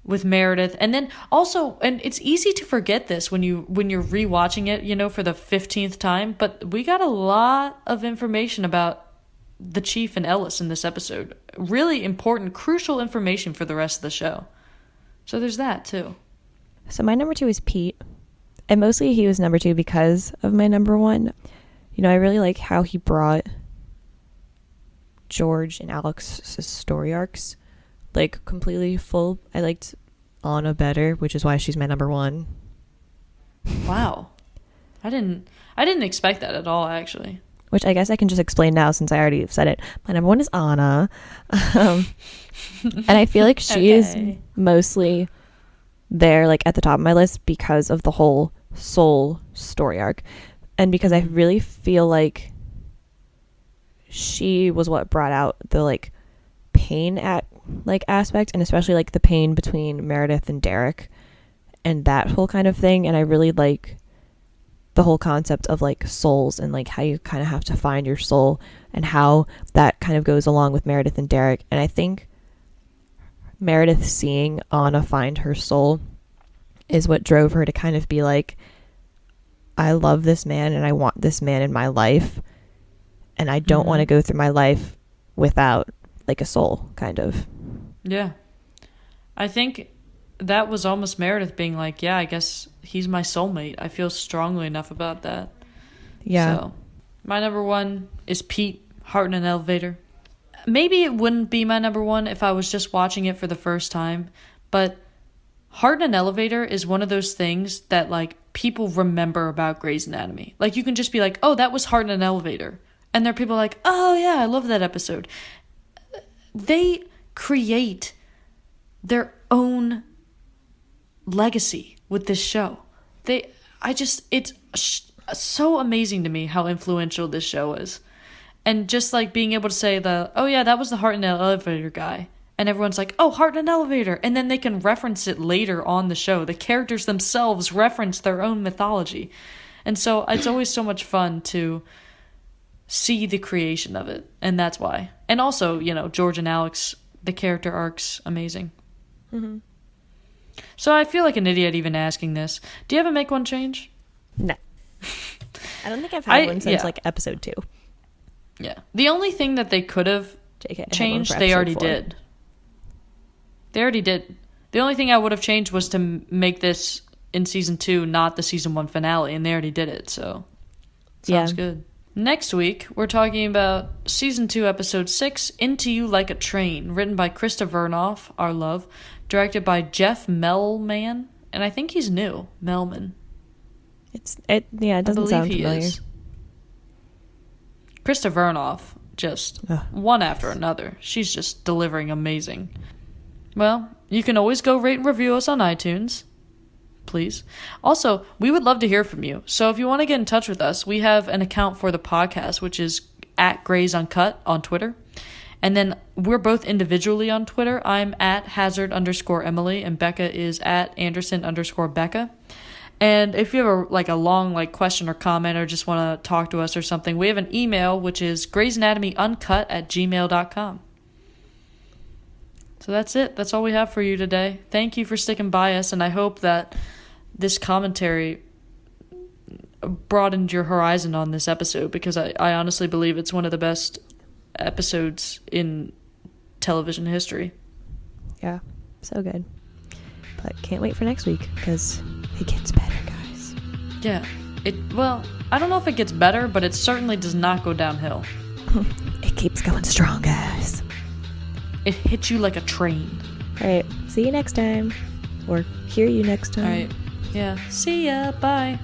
with Meredith. And then also, and it's easy to forget this when you're rewatching it, for the 15th time, but we got a lot of information about the Chief and Ellis in this episode. Really important, crucial information for the rest of the show. So there's that too. So my number 2 is Pete. And mostly he was number 2 because of my number 1. I really like how he brought George and Alex's story arcs, like, completely full. I liked Anna better, which is why she's my number 1. Wow. I didn't expect that at all, actually. Which I guess I can just explain now since I already said it. My number 1 is Anna. And I feel like she is mostly there, like, at the top of my list because of the whole soul story arc. And because I really feel like she was what brought out the, like, pain aspect, and especially, like, the pain between Meredith and Derek and that whole kind of thing. And I really like the whole concept of, like, souls and, like, how you kind of have to find your soul and how that kind of goes along with Meredith and Derek. And I think Meredith seeing Anna find her soul is what drove her to kind of be like, I love this man and I want this man in my life, and I don't want to go through my life without, like, a soul, kind of. Yeah. I think that was almost Meredith being like, yeah, I guess he's my soulmate. I feel strongly enough about that. Yeah. So, my number one is Pete, Heart in an Elevator. Maybe it wouldn't be my number one if I was just watching it for the first time, but Heart in an Elevator is one of those things that, like, people remember about Grey's Anatomy. Like, you can just be like, oh, that was Heart in an Elevator. And there are people like, oh, yeah, I love that episode. They create their own legacy with this show. It's so amazing to me how influential this show is. And just, like, being able to say oh, yeah, that was the Heart in an Elevator guy. And everyone's like, oh, Heart in an Elevator. And then they can reference it later on the show. The characters themselves reference their own mythology. And so it's always so much fun to see the creation of it. And that's why. And also, you know, George and Alex, the character arc's amazing. Mm-hmm. So I feel like an idiot even asking this. Do you ever make one change? No. I don't think I've had one since, like, episode 2. Yeah. The only thing that they could have changed, they already did. They already did. The only thing I would have changed was to make this in season 2, not the season 1 finale, and they already did it, so sounds good. Next week, we're talking about season 2, episode 6, Into You Like a Train, written by Krista Vernoff, our love, directed by Jeff Melman, and I think he's new, Melman. It doesn't sound familiar. Is. Krista Vernoff, just one after another. She's just delivering amazing. Well, you can always go rate and review us on iTunes, please. Also, we would love to hear from you. So if you want to get in touch with us, we have an account for the podcast, which is at Grey's Uncut on Twitter. And then we're both individually on Twitter. I'm at Hazard_Emily, and Becca is at Anderson_Becca. And if you have a long question or comment or just want to talk to us or something, we have an email, which is greysanatomy_uncut@gmail.com. So that's it. That's all we have for you today. Thank you for sticking by us, and I hope that this commentary broadened your horizon on this episode, because I honestly believe it's one of the best episodes in television history. Yeah, so good. But can't wait for next week, because it gets better, guys. Yeah. Well, I don't know if it gets better, but it certainly does not go downhill. It keeps going strong, guys. It hits you like a train. All right. See you next time. Or hear you next time. All right. Yeah. See ya. Bye.